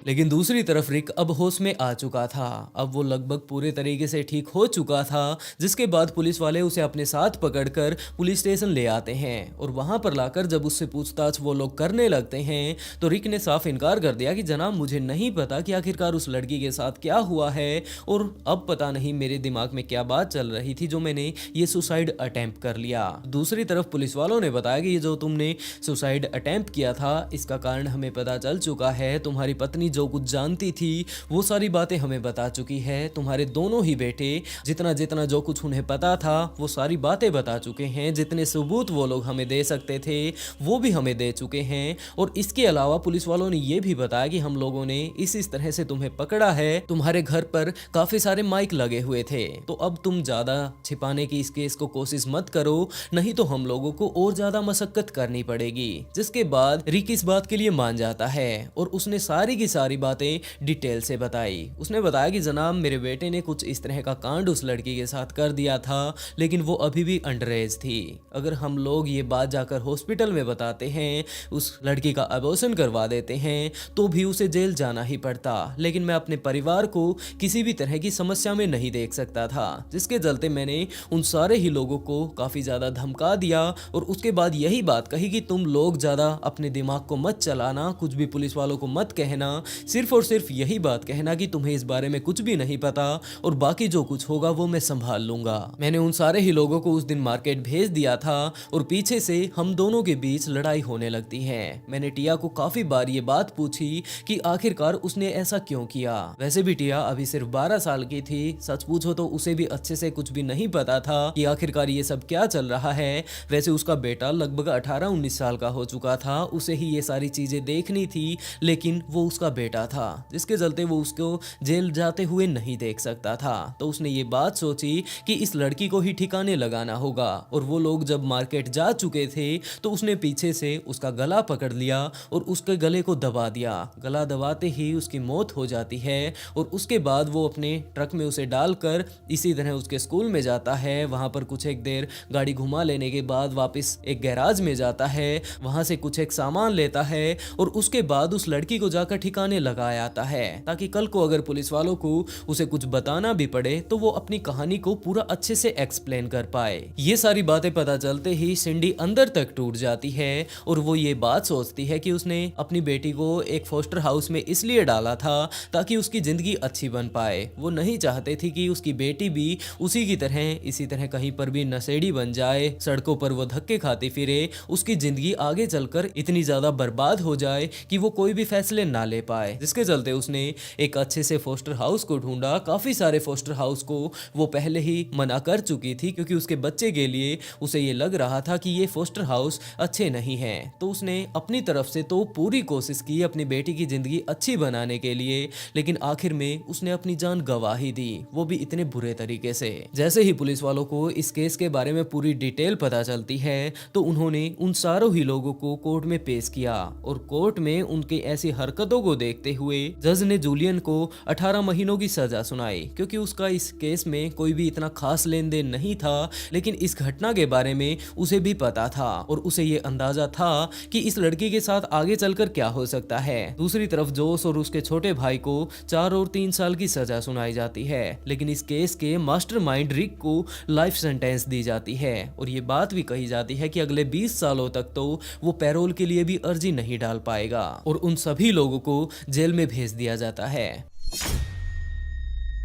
A: लेकिन दूसरी तरफ रिक अब होश में आ चुका था। अब वो लगभग पूरे तरीके से ठीक हो चुका था, जिसके बाद पुलिस वाले उसे अपने साथ पकड़कर पुलिस स्टेशन ले आते हैं और वहां पर लाकर जब उससे पूछताछ वो लोग करने लगते हैं तो रिक ने साफ इनकार कर दिया कि जनाब मुझे नहीं पता कि आखिरकार उस लड़की के साथ क्या हुआ है और अब पता नहीं मेरे दिमाग में क्या बात चल रही थी जो मैंने ये सुसाइड अटेम्प्ट कर लिया। दूसरी तरफ पुलिस वालों ने बताया कि ये जो तुमने सुसाइड अटेम्प्ट किया था इसका कारण हमें पता चल चुका है, तुम्हारी पत्नी जो कुछ जानती थी वो सारी बातें हमें बता चुकी है, तुम्हारे दोनों ही बेटे जितना जितना जो कुछ उन्हें पता था वो सारी बातें बता चुके हैं, जितने सबूत वो लोग हमें दे सकते थे वो भी हमें दे चुके हैं। और इसके अलावा पुलिस वालों ने ये भी बताया कि हम लोगों ने इस तरह से तुम्हें पकड़ा है, तुम्हारे घर पर काफी सारे माइक लगे हुए थे, तो अब तुम ज्यादा छिपाने की इस केस को कोशिश मत करो, नहीं तो हम लोगों को और ज्यादा मशक्कत करनी पड़ेगी। जिसके बाद रिक इस बात के लिए मान जाता है और उसने सारी की सारी बातें डिटेल से बताई। उसने बताया कि जनाब मेरे बेटे ने कुछ इस तरह का कांड उस लड़की के साथ कर दिया था, लेकिन वो अभी भी अंडर एज थी। अगर हम लोग ये बात जाकर हॉस्पिटल में बताते हैं, उस लड़की का अबॉर्शन करवा देते हैं, तो भी उसे जेल जाना ही पड़ता। लेकिन मैं अपने परिवार को किसी भी तरह की समस्या में नहीं देख सकता था, जिसके चलते मैंने उन सारे ही लोगों को काफी ज्यादा धमका दिया और उसके बाद यही बात कही कि तुम लोग ज्यादा अपने दिमाग को मत चलाना, कुछ भी पुलिस वालों को मत कहना, सिर्फ और सिर्फ यही बात कहना कि तुम्हें इस बारे में कुछ भी नहीं पता और बाकी जो कुछ होगा वो मैं संभाल लूंगा। मैंने उन सारे ही लोगों को उस दिन मार्केट भेज दिया था और पीछे से हम दोनों के बीच लड़ाई होने लगती है। मैंने टिया को काफी बार ये बात पूछी कि आखिरकार उसने ऐसा क्यों किया। वैसे भी टिया अभी सिर्फ 12 साल की थी, सच पूछो तो उसे भी अच्छे से कुछ भी नहीं पता था कि आखिरकार ये सब क्या चल रहा है। वैसे उसका बेटा लगभग 18-19 साल का हो चुका था, उसे ही ये सारी चीजें देखनी थी, लेकिन वो उसका बेटा था, जिसके चलते वो उसको जेल जाते हुए नहीं देख सकता था। तो उसने ये बात सोची कि इस लड़की को ही ठिकाने लगाना होगा। और वो लोग जब मार्केट जा चुके थे तो उसने पीछे से उसका गला पकड़ लिया और उसके गले को दबा दिया। गला दबाते ही उसकी मौत हो जाती है और उसके बाद वो अपने ट्रक में उसे डालकर इसी तरह उसके स्कूल में जाता है। वहां पर कुछ एक देर गाड़ी घुमा लेने के बाद वापस एक गैराज में जाता है, वहां से कुछ एक सामान लेता है और उसके बाद उस लड़की को जाकर ठिकाने लगा आता है, ताकि कल को अगर पुलिस वालों को उसे कुछ बताना भी पड़े तो वो अपनी कहानी को पूरा अच्छे से एक्सप्लेन कर पाए। ये सारी बातें पता चलते ही सिंडी अंदर तक टूट जाती है और वो ये बात सोचती है कि उसने अपनी बेटी को एक फोस्टर हाउस में इसलिए डाला था ताकि उसकी जिंदगी अच्छी बन पाए। वो नहीं चाहते थी कि उसकी बेटी भी उसी की तरह इसी तरह कहीं पर भी नशेड़ी बन जाए, सड़कों पर वो धक्के खाती फिरे, उसकी जिंदगी आगे चलकर इतनी ज्यादा बर्बाद हो जाए कि वो कोई भी फैसले ना ले पाए। जिसके चलते उसने एक अच्छे से फोस्टर हाउस को ढूंढा। काफी सारे फोस्टर हाउस को वो पहले ही मना कर चुकी थी क्योंकि उसके बच्चे के लिए उसे ये लग रहा था कि ये फोस्टर हाउस अच्छे नहीं हैं। तो उसने अपनी तरफ से तो पूरी कोशिश की अपनी बेटी की जिंदगी अच्छी बनाने के लिए, लेकिन आखिर में उसने अपनी जान गंवा ही दी, वो भी इतने बुरे तरीके से। जैसे ही पुलिस वालों को इस केस के बारे में पूरी डिटेल पता चलती है तो उन्होंने उन सारों ही लोगों को कोर्ट में पेश किया और कोर्ट में उनकी ऐसी हरकतों को देखते हुए जज ने जूलियन को 18 महीनों की सजा सुनाई, क्योंकि उसका इस केस में कोई भी इतना खास लेन देन नहीं था, लेकिन इस घटना के बारे में उसे भी पता था और उसे ये अंदाजा था कि इस लड़की के साथ आगे चलकर क्या हो सकता है। दूसरी तरफ जोस और उसके छोटे भाई को 4 और 3 साल की सजा सुनाई जाती है, लेकिन इस केस के मास्टरमाइंड रिक को लाइफ सेंटेंस दी जाती है और ये बात भी कही जाती है कि अगले 20 सालों तक तो वो पैरोल के लिए भी अर्जी नहीं डाल पाएगा और उन सभी लोगों को जेल में भेज दिया जाता है।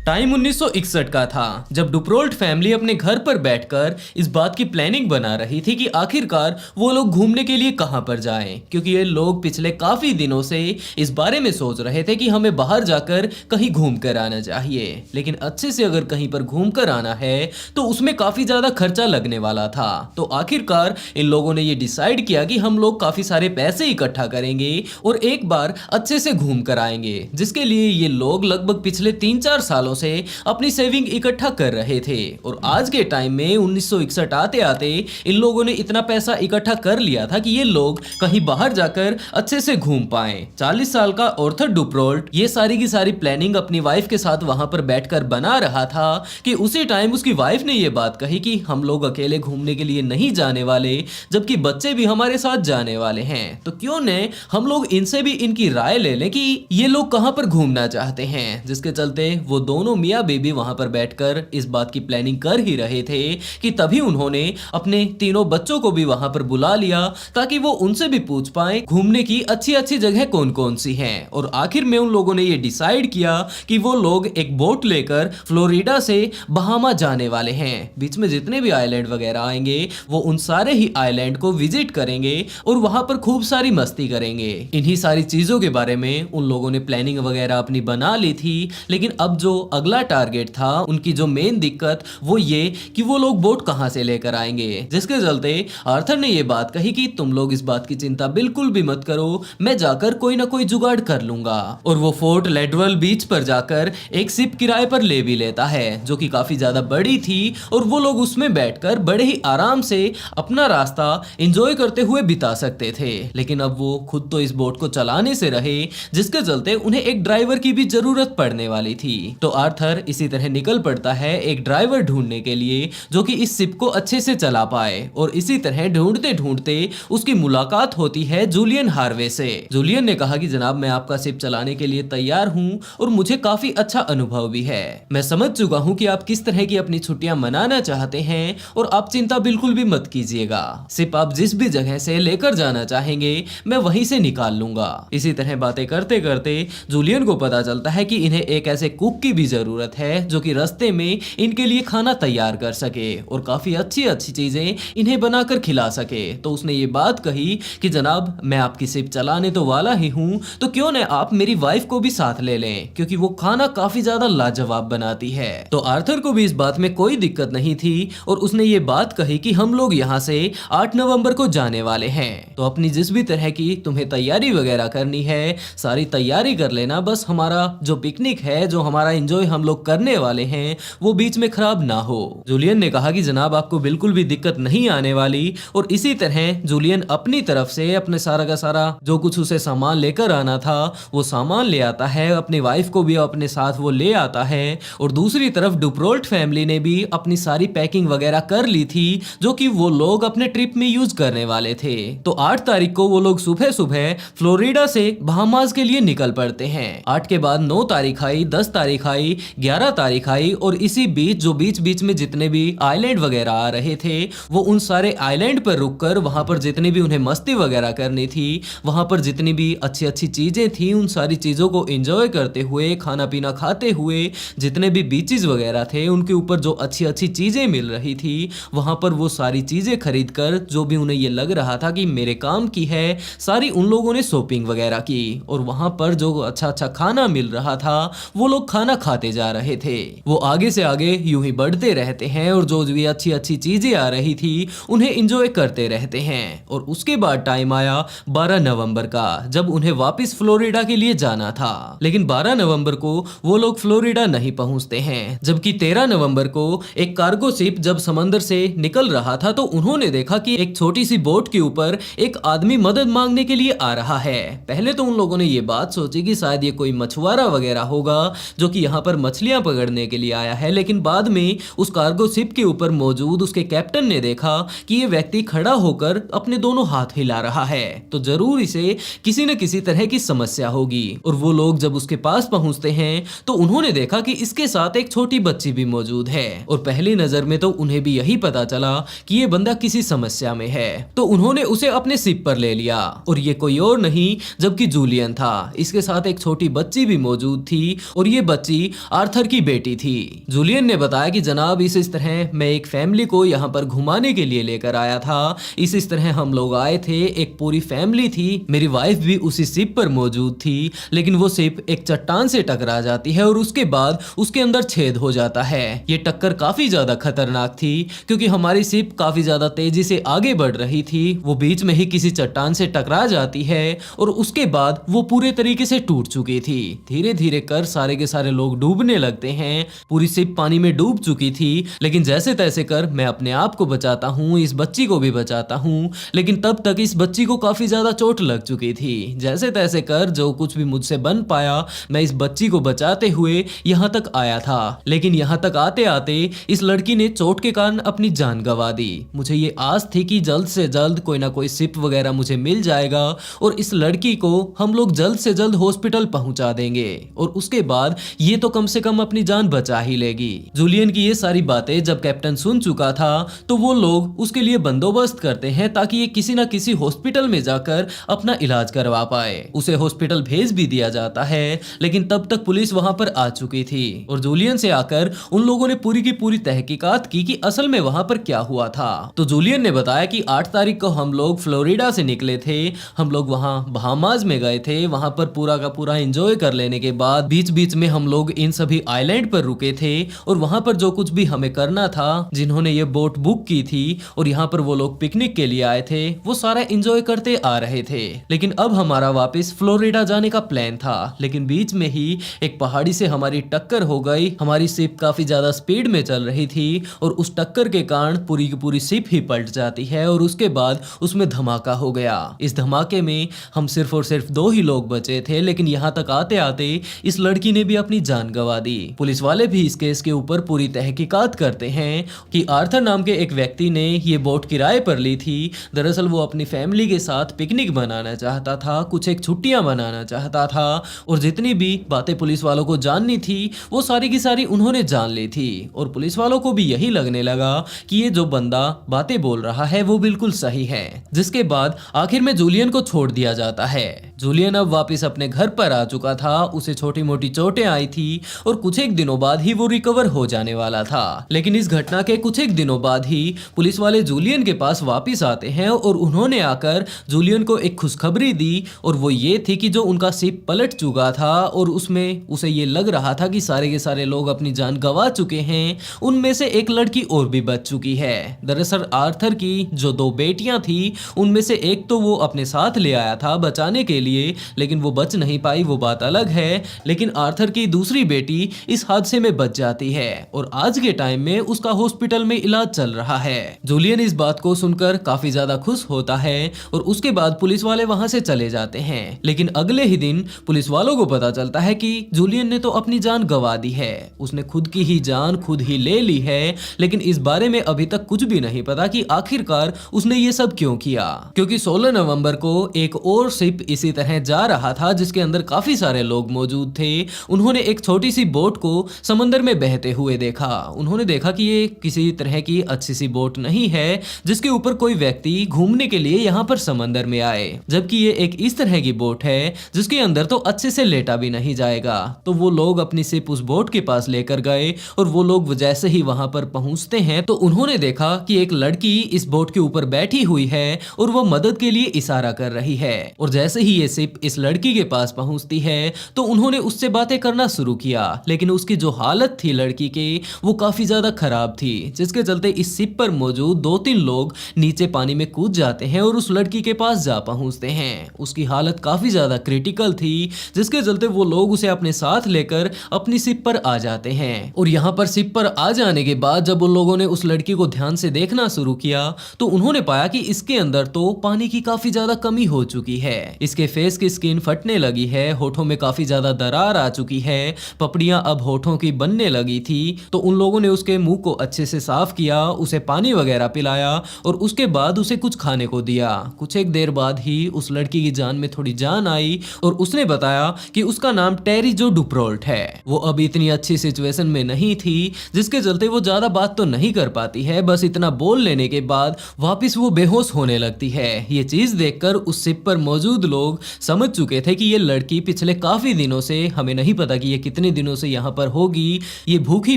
A: टाइम 1961 का था जब डुप्रोल्ट फैमिली अपने घर पर बैठकर इस बात की प्लानिंग बना रही थी कि आखिरकार वो लोग घूमने के लिए कहां पर जाएं, क्योंकि ये लोग पिछले काफी दिनों से इस बारे में सोच रहे थे कि हमें बाहर जाकर कहीं घूम कर आना चाहिए, लेकिन अच्छे से अगर कहीं पर घूम कर आना है तो उसमें काफी ज्यादा खर्चा लगने वाला था। तो आखिरकार इन लोगों ने ये डिसाइड किया कि हम लोग काफी सारे पैसे इकट्ठा करेंगे और एक बार अच्छे से घूम कर आएंगे, जिसके लिए ये लोग लगभग पिछले 3-4 सालों से अपनी सेविंग इकट्ठा कर रहे थे। और आज के टाइम में 1961 आते आते इन लोगों ने इतना पैसा इकट्ठा कर लिया था कि ये लोग कहीं बाहर जाकर अच्छे से घूम पाए। 40 साल का ऑर्थर डुप्रोल्ट ये सारी की सारी प्लानिंग अपनी वाइफ के साथ वहां पर बैठकर बना रहा था कि उसी टाइम उसकी वाइफ ने ये बात कही कि हम लोग अकेले घूमने के लिए नहीं जाने वाले, जबकि बच्चे भी हमारे साथ जाने वाले हैं, तो क्यों न हम लोग इनसे भी इनकी राय ले लें कि ये लोग कहां पर घूमना चाहते हैं। जिसके चलते वो दोनों मियां बेबी वहां पर बैठकर इस बात की प्लानिंग कर ही रहे थे कि तभी उन्होंने अपने तीनों बच्चों को भी वहां पर बुला लिया ताकि वो उनसे भी पूछ पाए घूमने की अच्छी अच्छी जगह कौन कौन सी हैं। और आखिर में उन लोगों ने ये डिसाइड किया कि वो लोग एक बोट लेकर फ्लोरिडा से बहामा जाने वाले हैं। बीच में जितने भी आइलैंड वगैरह आएंगे वो उन सारे ही आइलैंड को विजिट करेंगे और वहां पर खूब सारी मस्ती करेंगे। इन्हीं सारी चीजों के बारे में उन लोगों ने प्लानिंग वगैरह अपनी बना ली थी, लेकिन अब जो अगला टारगेट था, उनकी जो मेन दिक्कत वो ये कि वो लोग बोट कहां से लेकर आएंगे। जिसके चलते आर्थर ने ये बात कही कि तुम लोग इस बात की चिंता बिल्कुल भी मत करो, मैं जाकर कोई ना कोई जुगाड़ कर लूंगा। और वो फोर्ट लेडवेल बीच पर जाकर एक शिप किराए पर ले भी लेता है जो कि काफी ज्यादा बड़ी थी और वो लोग उसमें बैठकर बड़े ही आराम से अपना रास्ता एंजॉय करते हुए बिता सकते थे। लेकिन अब वो खुद तो इस बोट को चलाने से रहे, जिसके चलते उन्हें एक ड्राइवर की भी जरूरत पड़ने वाली थी। तो आर्थर इसी तरह निकल पड़ता है एक ड्राइवर ढूंढने के लिए जो कि इस शिप को अच्छे से चला पाए। और इसी तरह ढूंढते ढूंढते उसकी मुलाकात होती है जूलियन हार्वे से। जूलियन ने कहा कि जनाब मैं आपका शिप चलाने के लिए तैयार हूं और मुझे काफी अच्छा अनुभव भी है। मैं समझ चुका हूं कि आप किस तरह की अपनी छुट्टियां मनाना चाहते हैं और आप चिंता बिल्कुल भी मत कीजिएगा। शिप आप जिस भी जगह से लेकर जाना चाहेंगे मैं वहीं से निकाल लूंगा। इसी तरह बातें करते करते जूलियन को पता चलता है कि इन्हें एक ऐसे कुक की भी जरूरत है जो कि रास्ते में इनके लिए खाना तैयार कर सके और काफी अच्छी अच्छी चीजें इन्हें बनाकर खिला सके। तो उसने ये बात कही कि जनाब मैं आपकी शिप चलाने तो वाला ही हूँ, तो क्यों न आप मेरी वाइफ को भी साथ ले लें, क्योंकि वो खाना काफी ज्यादा लाजवाब बनाती है। तो आर्थर को भी इस बात में कोई दिक्कत नहीं थी और उसने ये बात कही कि हम लोग यहाँ से 8 नवंबर को जाने वाले हैं, तो अपनी जिस भी तरह की तुम्हें तैयारी वगैरह करनी है सारी तैयारी कर लेना, बस हमारा जो पिकनिक है, जो हमारा एंजॉय हम लोग करने वाले हैं, वो बीच में खराब ना हो। जूलियन ने कहा कि जनाब आपको बिल्कुल भी दिक्कत नहीं आने वाली। और इसी तरह जूलियन अपनी तरफ से अपने सारा का सारा जो कुछ उसे सामान लेकर आना था वो सामान ले आता है, अपनी वाइफ को भी अपने साथ वो ले आता है। और दूसरी तरफ डुप्रोल्ट फैमिली ने भी अपनी सारी पैकिंग वगैरह कर ली थी जो कि वो लोग अपने ट्रिप में यूज करने वाले थे। तो 8 तारीख को वो लोग सुबह सुबह फ्लोरिडा से बहामास के लिए निकल पड़ते हैं। 8 के बाद 9 तारीख आई, 10 तारीख आई, 11 तारीख आई और इसी बीच जो बीच बीच में जितने भी आइलैंड वगैरह आ रहे थे वो उन सारे आइलैंड पर रुककर वहां पर जितनी भी उन्हें मस्ती वगैरह करनी थी, वहां पर जितनी भी अच्छी अच्छी चीजें थी, उन सारी चीजों को एंजॉय करते हुए, खाना पीना खाते हुए, जितने भी बीचेस वगैरह थे उनके ऊपर जो अच्छी अच्छी चीजें मिल रही थी वहां पर वो सारी चीजें खरीद कर जो भी उन्हें ये लग रहा था कि मेरे काम की है, सारी उन लोगों ने शॉपिंग वगैरह की। और वहां पर जो अच्छा अच्छा खाना मिल रहा था वो लोग खाना खाते जा रहे थे। वो आगे से आगे यूं ही बढ़ते रहते हैं और जो भी अच्छी अच्छी चीजें आ रही थी उन्हें एंजॉय करते रहते हैं। और उसके बाद टाइम आया 12 नवंबर का, जब उन्हें वापस फ्लोरिडा के लिए जाना था। लेकिन 12 नवंबर को वो लोग फ्लोरिडा नहीं पहुंचते हैं, जबकि 13 नवंबर को एक कार्गो शिप जब समंदर से निकल रहा था तो उन्होंने देखा कि एक छोटी सी बोट के ऊपर एक आदमी मदद मांगने के लिए आ रहा है। पहले तो उन लोगों ने ये बात सोची कि शायद ये कोई मछुआरा वगैरह होगा जो कि यहाँ पर मछलियां पकड़ने के लिए आया है, लेकिन बाद में उस कार्गो शिप के ऊपर मौजूद उसके कैप्टन ने देखा कि ये व्यक्ति खड़ा होकर अपने दोनों हाथ हिला रहा है, तो जरूर इसे किसी न किसी तरह की समस्या होगी। और वो लोग जब उसके पास पहुंचते हैं तो उन्होंने देखा कि इसके साथ एक छोटी बच्ची भी मौजूद है। और पहली नजर में तो उन्हें भी यही पता चला कि ये बंदा किसी समस्या में है, तो उन्होंने उसे अपने शिप पर ले लिया। और ये कोई और नहीं जबकि जूलियन था। इसके साथ एक छोटी बच्ची भी मौजूद थी और ये बच्ची आर्थर की बेटी थी। जूलियन ने बताया कि जनाब इस तरह मैं एक फैमिली को यहाँ पर घुमाने के लिए लेकर आया था, इस तरह हम लोग आए थे, एक पूरी फैमिली थी, मेरी वाइफ भी उसी शिप पर मौजूद थी। लेकिन वो शिप एक चट्टान से टकरा जाती है और उसके बाद उसके अंदर छेद हो जाता है। ये टक्कर काफी ज्यादा खतरनाक थी क्योंकि हमारी शिप काफी ज्यादा तेजी से आगे बढ़ रही थी। वो बीच में ही किसी चट्टान से टकरा जाती है और उसके बाद वो पूरे तरीके से टूट चुकी थी। धीरे धीरे कर सारे के सारे लोग डूबने लगते हैं, पूरी शिप पानी में डूब चुकी थी। लेकिन जैसे तैसे कर मैं अपने आप को बचाता हूँ, इस बच्ची को भी बचाता हूँ। लेकिन तब तक इस बच्ची को काफी ज्यादा चोट लग चुकी थी। जैसे तैसे कर जो कुछ भी मुझसे बन पाया मैं इस बच्ची को बचाते हुए यहाँ तक आया था। लेकिन यहाँ तक आते आते इस लड़की ने चोट के कारण अपनी जान गंवा दी। मुझे ये आस थी कि जल्द से जल्द कोई ना कोई शिप वगैरह मुझे मिल जाएगा और इस लड़की को हम लोग जल्द से जल्द हॉस्पिटल पहुंचा देंगे और उसके बाद ये तो कम से कम अपनी जान बचा ही लेगी। जूलियन की ये सारी बातें जब कैप्टन सुन चुका था तो वो लोग उसके लिए बंदोबस्त करते हैं ताकि ये किसी ना किसी हॉस्पिटल में जाकर अपना इलाज करवा पाए। उसे हॉस्पिटल भेज भी दिया जाता है, लेकिन तब तक पुलिस वहां पर आ चुकी थी और जूलियन से आकर उन लोगों ने पूरी की पूरी तहकीकात की कि असल में वहां पर क्या हुआ था। तो जूलियन ने बताया कि 8 तारीख को हम लोग फ्लोरिडा से निकले थे, हम लोग वहां बहामास में गए थे, वहां पर पूरा का पूरा एंजॉय कर लेने के बाद बीच बीच में हम लोग इन सभी आइलैंड पर रुके थे और वहां पर जो कुछ भी हमें करना था, जिन्होंने ये बोट बुक की थी और यहाँ पर वो लोग पिकनिक के लिए आए थे, वो सारा एंजॉय करते आ रहे थे। लेकिन अब हमारा वापस फ्लोरिडा जाने का प्लान था, लेकिन बीच में ही एक पहाड़ी से हमारी टक्कर हो गई। हमारी शिप काफी ज्यादा स्पीड में चल रही थी और उस टक्कर के कारण पूरी की पूरी शिप ही पलट जाती है और उसके बाद उसमें धमाका हो गया। इस धमाके में हम सिर्फ और सिर्फ 2 ही लोग बचे थे, लेकिन यहाँ तक आते आते इस लड़की ने भी अपनी जान गंवा दी। पुलिस वाले भी इस केस के ऊपर पूरी तहकीकात करते हैं कि आर्थर नाम के एक व्यक्ति ने ये बोट किराए पर ली थी। दरअसल वो अपनी फैमिली के साथ पिकनिक मनाना चाहता था, कुछ एक छुट्टियां मनाना चाहता था और जितनी भी बातें पुलिस वालों को जाननी थी वो सारी की सारी उन्होंने जान ली थी। और पुलिस वालों को भी यही लगने लगा कि ये जो बंदा बातें बोल रहा है वो बिल्कुल सही है, जिसके बाद आखिर में जूलियन को छोड़ दिया जाता है। जूलियन अब वापस अपने घर पर आ चुका था, उसे छोटी मोटी चोटें आई थी और कुछ एक दिनों बाद ही वो रिकवर हो जाने वाला था। लेकिन इस घटना के कुछ एक दिनों बाद ही पुलिस वाले जूलियन के पास वापस आते हैं और उन्होंने आकर जूलियन को एक खुशखबरी दी, और वो ये थी कि जो उनका शिप पलट चुका था और उसमें उसे ये लग रहा था कि सारे के सारे लोग अपनी जान गंवा चुके हैं, उनमें से एक लड़की और भी बच चुकी है। दरअसल आर्थर की जो 2 बेटियां थी, उनमें से एक तो वो अपने साथ ले आया था बचाने के लिए, लेकिन वो बच नहीं पाई, वो बात अलग है। लेकिन आर्थर की दूसरी बेटी इस हादसे में बच जाती है और आज के टाइम में उसका हॉस्पिटल में इलाज चल रहा है। जूलियन इस बात को सुनकर काफी ज्यादा खुश होता है और उसके बाद पुलिस वाले वहां से चले जाते हैं। लेकिन अगले ही दिन पुलिस वालों को पता चलता है कि जूलियन ने तो अपनी जान गंवा दी है, उसने खुद की ही जान खुद ही ले ली है। लेकिन इस बारे में अभी तक कुछ भी नहीं पता कि आखिरकार उसने ये सब क्यों किया, क्योंकि 16 नवंबर को एक और शिप इसी तरह जा रहा था जिसके अंदर काफी सारे लोग मौजूद थे। उन्होंने एक छोटी सी बोट को समंदर में बहते हुए देखा। उन्होंने देखा कि ये किसी तरह की अच्छी सी बोट नहीं है जिसके ऊपर कोई व्यक्ति घूमने के लिए यहाँ पर समंदर में आए, जबकि ये एक इस तरह की बोट है जिसके अंदर तो अच्छे से लेटा भी नहीं जाएगा। तो वो लोग अपनी शिप उस बोट के पास लेकर गए और वो लोग जैसे ही वहां पर पहुंचते हैं तो उन्होंने देखा कि एक लड़की इस बोट के ऊपर बैठी हुई है और वो मदद के लिए इशारा कर रही है। और जैसे ही ये शिप इस लड़की के पास पहुंचती है तो उन्होंने उससे बातें करना शुरू किया, लेकिन उसकी जो हालत थी लड़की के वो काफी ज्यादा खराब थी, जिसके चलते इस शिप पर मौजूद 2-3 लोग नीचे पानी में कूद जाते हैं और उस लड़की के पास जा पहुंचते हैं। उसकी हालत काफी ज्यादा क्रिटिकल थी, जिसके चलते वो लोग उसे अपने साथ लेकर अपनी शिप पर आ जाते हैं। और यहाँ पर शिप पर आ जाने के बाद जब उन लोगों ने उस लड़की को ध्यान से देखना शुरू किया तो उन्होंने पाया कि इसके अंदर तो पानी की काफी ज्यादा कमी हो चुकी है। इसके फेस की स्किन फटने लगी है, होठों में काफी ज्यादा दरार आ चुकी है, पपड़ियां अब होठों की बनने लगी थी। तो उन लोगों ने उसके मुंह को अच्छे से साफ किया, उसे पानी वगैरह पिलाया और उसके बाद उसे कुछ खाने को दिया। कुछ एक देर बाद ही उस लड़की की जान में थोड़ी जान आई और उसने बताया कि उसका नाम टेरी जो डुप्रोल्ट है। वो अब इतनी अच्छी सिचुएशन में नहीं थी, जिसके चलते वो ज्यादा बात तो नहीं कर पाती है, बस इतना बोल लेने के बाद वापिस वो बेहोश होने लगती है। ये चीज देखकर उस शिप पर मौजूद लोग समझ चुके थे कि ये लड़की पिछले काफी दिनों से, हमें नहीं पता कि ये कितने दिनों से यहाँ पर होगी, ये भूखी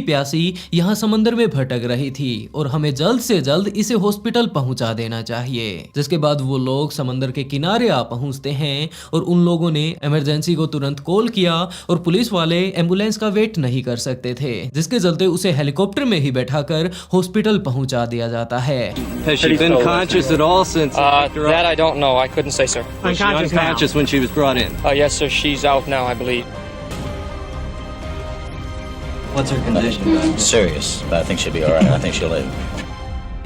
A: प्यासी यहाँ समंदर में भटक रही थी और हमें जल्द से जल्द इसे हॉस्पिटल पहुंचा देना चाहिए। जिसके बाद वो लोग समंदर के किनारे आ पहुंचते हैं और उन लोगों ने इमरजेंसी को तुरंत कॉल किया और पुलिस वाले एम्बुलेंस का वेट नहीं कर सकते थे, जिसके चलते उसे हेलीकॉप्टर में ही बैठाकर हॉस्पिटल पहुंचा दिया जाता है।
H: Has she been conscious at all since?
I: That I don't know. I couldn't say, sir.
H: Was she unconscious when she was brought in?
I: Yes, sir. She's out now, I believe.
J: What's her condition? Serious, but I think she'll be all right. I think she'll live.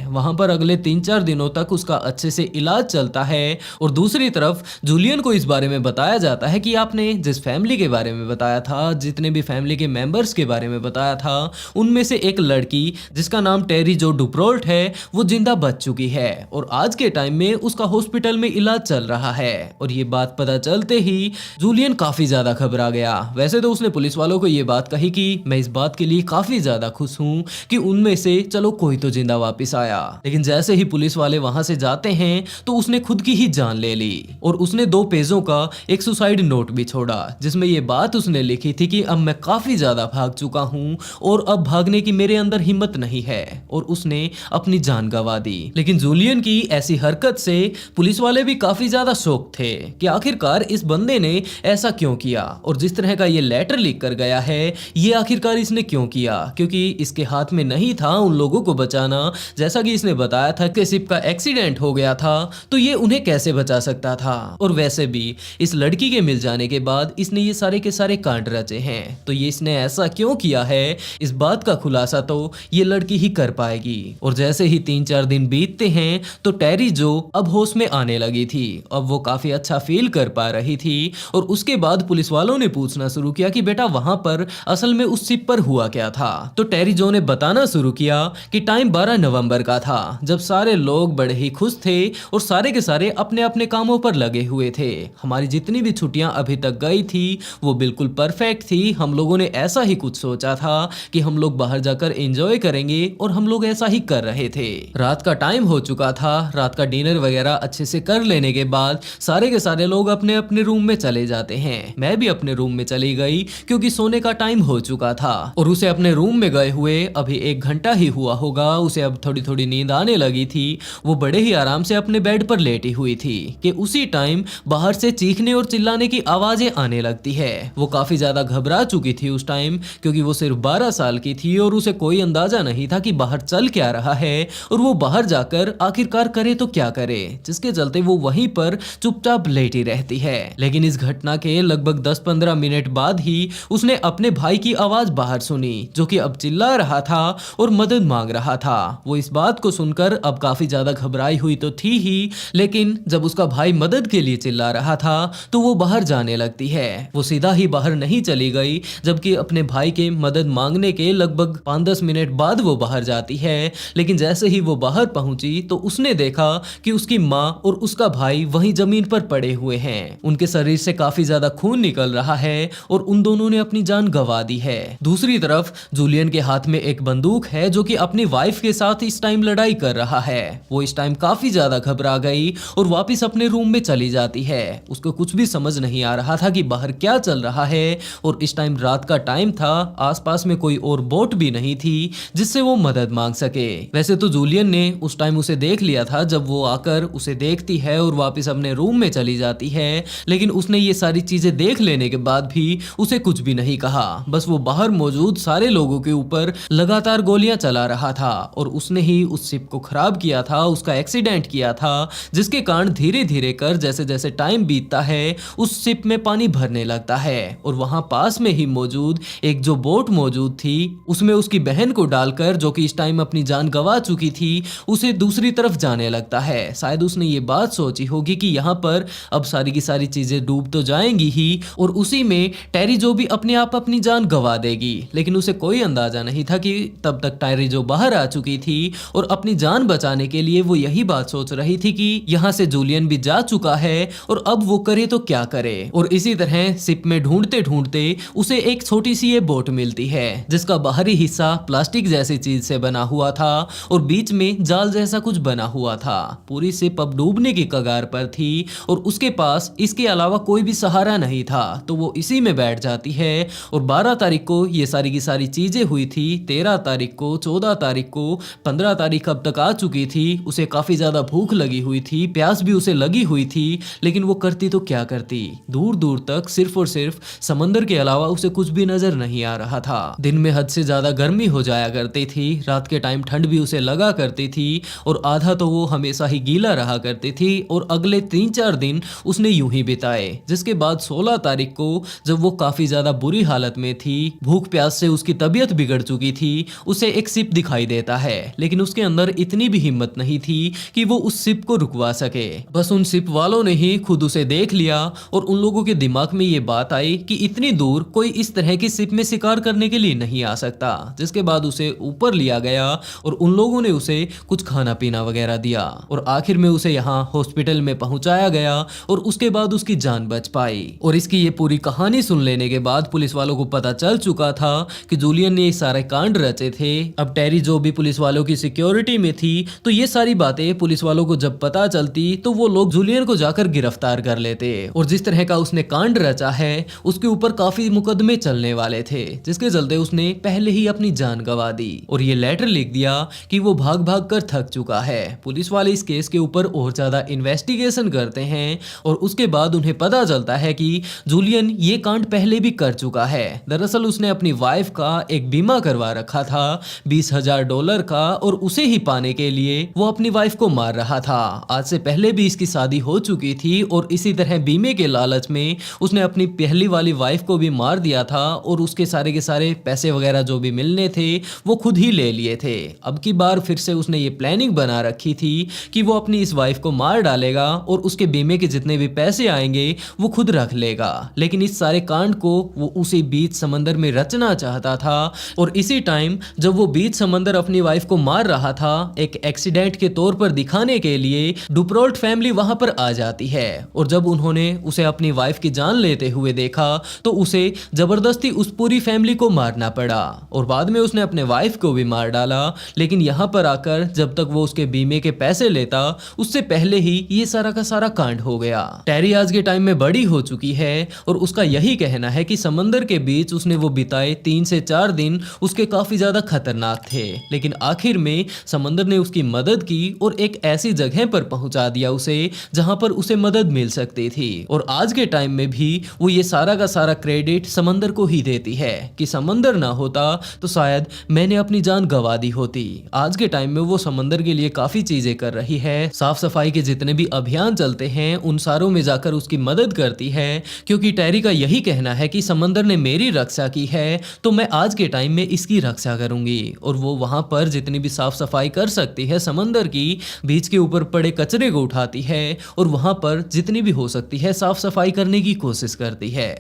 A: वहां पर अगले 3-4 दिनों तक उसका अच्छे से इलाज चलता है और दूसरी तरफ जूलियन को इस बारे में बताया जाता है कि आपने जिस फैमिली के बारे में बताया था, जितने भी फैमिली के मेंबर्स के बारे में बताया था, उनमें से एक लड़की जिसका नाम टेरी जो डुप्रोल्ट है वो जिंदा बच चुकी है और आज के टाइम में उसका हॉस्पिटल में इलाज चल रहा है। और ये बात पता चलते ही जूलियन काफी ज्यादा घबरा गया। वैसे तो उसने पुलिस वालों को ये बात कही कि मैं इस बात के लिए काफी ज्यादा खुश हूँ कि उनमें से चलो कोई तो जिंदा वापिस आया, लेकिन जैसे ही पुलिस वाले वहां से जाते हैं तो उसने खुद की ही जान ले ली और उसने 2 पेजों का एक सुसाइड नोट भी छोड़ा, जिसमें ये बात उसने लिखी थी कि अब मैं काफी ज्यादा भाग चुका हूं और अब भागने की मेरे अंदर हिम्मत नहीं है, और उसने अपनी जान गंवा दी। लेकिन जूलियन की ऐसी हरकत से पुलिस वाले भी काफी ज्यादा शॉक थे कि आखिरकार इस बंदे ने ऐसा क्यों किया और जिस तरह का ये लेटर लिख कर गया है ये आखिरकार इसने क्यों किया, क्योंकि इसके हाथ में नहीं था उन लोगों को बचाना। जैसा कि इसने बताया था कि शिप का एक्सीडेंट हो गया था तो ये उन्हें कैसे बचा सकता था, और वैसे भी इस लड़की के मिल जाने के बाद इसने ये सारे के सारे कांड रचे हैं। तो ये इसने ऐसा क्यों किया है, इस बात का खुलासा तो ये लड़की ही कर पाएगी। और जैसे ही 3-4 दिन बीतते हैं तो टेरी जो अब होश में आने लगी थी, अब वो काफी अच्छा फील कर पा रही थी और उसके बाद पुलिस वालों ने पूछना शुरू किया कि बेटा वहां पर असल में उस शिप पर हुआ क्या था। तो टेरी जो ने बताना शुरू किया कि टाइम 12 नवंबर का था जब सारे लोग बड़े ही खुश थे और सारे के सारे अपने अपने कामों पर लगे हुए थे। हमारी जितनी भी छुट्टियां अभी तक गई थी वो बिल्कुल परफेक्ट थी। हम लोगों ने ऐसा ही कुछ सोचा था कि हम लोग बाहर जाकर एंजॉय करेंगे और हम लोग ऐसा ही कर रहे थे। रात का टाइम हो चुका था। रात का डिनर वगैरह अच्छे से कर लेने के बाद सारे के सारे लोग अपने अपने रूम में चले जाते हैं। मैं भी अपने रूम में चली गई क्योंकि सोने का टाइम हो चुका था और उसे अपने रूम में गए हुए अभी 1 घंटा ही हुआ होगा। उसे अब थोड़ी थोड़ी नींद आने लगी थी। वो बड़े ही आराम से अपने बेड पर लेटी हुई थी कि उसी टाइम बाहर से चीखने और चिल्लाने की आवाजें आने लगती है। वो काफी ज्यादा घबरा चुकी थी उस टाइम क्योंकि वो सिर्फ 12 साल की थी और उसे कोई अंदाजा नहीं था कि बाहर चल क्या रहा है और वो बाहर जाकर आखिरकार करे तो क्या करे, जिसके चलते वो वहीं पर चुपचाप लेटी रहती है। लेकिन इस घटना के लगभग 10-15 मिनट बाद ही उसने अपने भाई की आवाज बाहर सुनी जो कि अब चिल्ला रहा था और मदद मांग रहा था। वो इस बात को सुनकर अब काफी ज्यादा घबराई हुई तो थी ही, लेकिन जब उसका भाई मदद के लिए चिल्ला रहा था तो वो बाहर जाने लगती है। वो सीधा ही बाहर नहीं चली गई, जबकि अपने भाई के मदद मांगने के लगभग 5-10 मिनट बाद वो बाहर जाती है। लेकिन जैसे ही वो बाहर पहुंची तो उसने देखा कि उसकी माँ और उसका भाई वहीं जमीन पर पड़े हुए हैं। उनके शरीर से काफी ज्यादा खून निकल रहा है और उन दोनों ने अपनी जान गंवा दी है। दूसरी तरफ जूलियन के हाथ में एक बंदूक है जो कि अपनी वाइफ के साथ इस टाइम लड़ाई कर रहा है। वो इस टाइम काफी ज्यादा घबरा गई और वापस अपने रूम में चली जाती है। उसको कुछ भी समझ नहीं आ रहा था कि बाहर क्या चल रहा है और इस टाइम रात का टाइम था। आसपास में कोई और बोट भी नहीं थी जिससे वो मदद मांग सके। वैसे तो जूलियन ने उस टाइम उसे देख लिया था जब वो आकर उसे देखती है और वापस अपने रूम में चली जाती है, लेकिन उसने ये सारी चीजें देख लेने के बाद भी उसे कुछ भी नहीं कहा। बस वो बाहर मौजूद सारे लोगों के ऊपर लगातार गोलियां चला रहा था और उसने ही उस शिप को खराब किया था, उसका एक्सीडेंट किया था, जिसके कारण धीरे धीरे कर जैसे जैसे टाइम बीतता है उस शिप में पानी भरने लगता है और वहां पास में ही मौजूद एक जो बोट मौजूद थी उसमें उसकी बहन को डालकर, जो कि इस टाइम अपनी जान गंवा चुकी थी, उसे दूसरी तरफ जाने लगता है। शायद उसने ये बात सोची होगी कि यहाँ पर अब सारी की सारी चीजें डूब तो जाएंगी ही और उसी में टेरी जो भी अपने आप अपनी जान गंवा देगी। लेकिन उसे कोई अंदाजा नहीं था कि तब तक टेरी जो बाहर आ चुकी थी और अपनी जान बचाने के लिए वो यही बात सोच रही थी कि यहाँ से जूलियन भी जा चुका है और अब वो करे तो क्या करे। और इसी तरह शिप में ढूंढते ढूंढते उसे एक छोटी सी ये बोट मिलती है जिसका बाहरी हिस्सा प्लास्टिक जैसी चीज से बना हुआ था और बीच में जाल जैसा कुछ बना हुआ था। पूरी शिप अब डूबने की कगार पर थी और उसके पास इसके अलावा कोई भी सहारा नहीं था, तो वो इसी में बैठ जाती है। और 12 तारीख को ये सारी की सारी चीजें हुई थी, 13 तारीख को, 14 तारीख को, 15 तारीख अब तक आ चुकी थी। उसे काफी ज्यादा भूख लगी हुई थी, प्यास भी उसे लगी हुई थी, लेकिन वो करती तो क्या करती। दूर दूर तक सिर्फ और सिर्फ समंदर के अलावा उसे कुछ भी नजर नहीं आ रहा था। दिन में हद से ज्यादा गर्मी हो जाया करती थी, रात के टाइम ठंड भी उसे लगा करती थी और आधा तो वो हमेशा ही गीला रहा करती थी। और अगले 3-4 दिन उसने यूं ही बिताए, जिसके बाद 16 तारीख को जब वो काफी ज्यादा बुरी हालत में थी, भूख प्यास से उसकी तबीयत बिगड़ चुकी थी, उसे एक शिप दिखाई देता है। लेकिन उसके अंदर इतनी भी हिम्मत नहीं थी कि वो उस शिप को रुकवा सके। बस उन शिप वालों ने ही खुद उसे देख लिया और उन लोगों के दिमाग में ये बात आई कि इतनी दूर कोई इस तरह की शिप में शिकार करने के लिए नहीं आ सकता। जिसके बाद उसे ऊपर लिया गया और उन लोगों ने उसे कुछ खाना पीना वगैरह दिया और आखिर में उसे यहाँ हॉस्पिटल में पहुंचाया गया और उसके बाद उसकी जान बच पाई। और इसकी ये पूरी कहानी सुन लेने के बाद पुलिस वालों को पता चल चुका था कि जूलियन ने ये सारे कांड रचे थे। अब टेरी जो भी पुलिस वालों की सिक्योरिटी में थी, तो ये सारी बातें पुलिस वालों को जब पता चलती तो वो लोग जूलियन को जाकर गिरफ्तार कर लेते और जिस तरह का उसने कांड रचा है उसके ऊपर काफी मुकदमे चलने वाले थे, जिसके चलते उसने पहले ही अपनी जान गंवा दी और ये लेटर लिख दिया कि वो भाग भाग कर थक चुका है। पुलिस वाले इस केस के ऊपर और ज्यादा इन्वेस्टिगेशन करते हैं और उसके बाद उन्हें पता चलता है कि जूलियन ये कांड पहले भी कर चुका है। दरअसल उसने अपनी वाइफ का एक बीमा करवा रखा था $20,000 का और उसे ही पाने के लिए वो अपनी वाइफ को मार रहा था। आज से पहले भी इसकी शादी हो चुकी थी और इसी तरह बीमे के लालच में उसने अपनी पहली वाली वाइफ को भी मार दिया था और उसके सारे के सारे पैसे वगैरह जो भी मिलने थे वो खुद ही ले लिए थे। अब की बार फिर से उसने ये प्लानिंग बना रखी थी कि वो अपनी इस वाइफ को मार डालेगा और उसके बीमे के जितने भी पैसे आएंगे वो खुद रख लेगा। लेकिन इस सारे कांड को वो उसी बीच समंदर में रचना चाहता था और इसी टाइम जब वो बीच समंदर अपनी वाइफ को मार रहा रहा था, एक एक्सीडेंट के तौर पर दिखाने के लिए डुपरोल्ट फैमिली वहां पर आ जाती है और जब उन्होंने उसे अपनी वाइफ की जान लेते हुए देखा तो उसे जबरदस्ती उस पूरी फैमिली को मारना पड़ा और बाद में उसने अपने वाइफ को भी मार डाला। लेकिन यहाँ पर आकर जब तक वो उसके बीमे के पैसे लेता उससे पहले ही ये सारा का सारा कांड हो गया। टेरी आज के टाइम में बड़ी हो चुकी है और उसका यही कहना है कि समंदर के बीच उसने वो बिताए 3 से 4 दिन उसके काफी ज्यादा खतरनाक थे, लेकिन आखिर में समंदर ने उसकी मदद की और एक ऐसी जगह पर पहुंचा दिया उसे जहां पर उसे मदद मिल सकती थी। और आज के टाइम में भी वो ये सारा का सारा क्रेडिट समंदर को ही देती है कि समंदर ना होता तो शायद मैंने अपनी जान गंवा दी होती। आज के टाइम में वो समंदर के लिए काफी चीजें कर रही है, साफ सफाई के जितने भी अभियान चलते हैं उन सारों में जाकर उसकी मदद करती है, क्योंकि टेरी का यही कहना है कि समंदर ने मेरी रक्षा की है तो मैं आज के टाइम में इसकी रक्षा करूंगी। और वो वहां पर जितनी भी साफ सफाई कर सकती है समंदर की, बीच के ऊपर पड़े कचरे को उठाती है और वहां पर जितनी भी हो सकती है साफ सफाई करने की कोशिश करती है।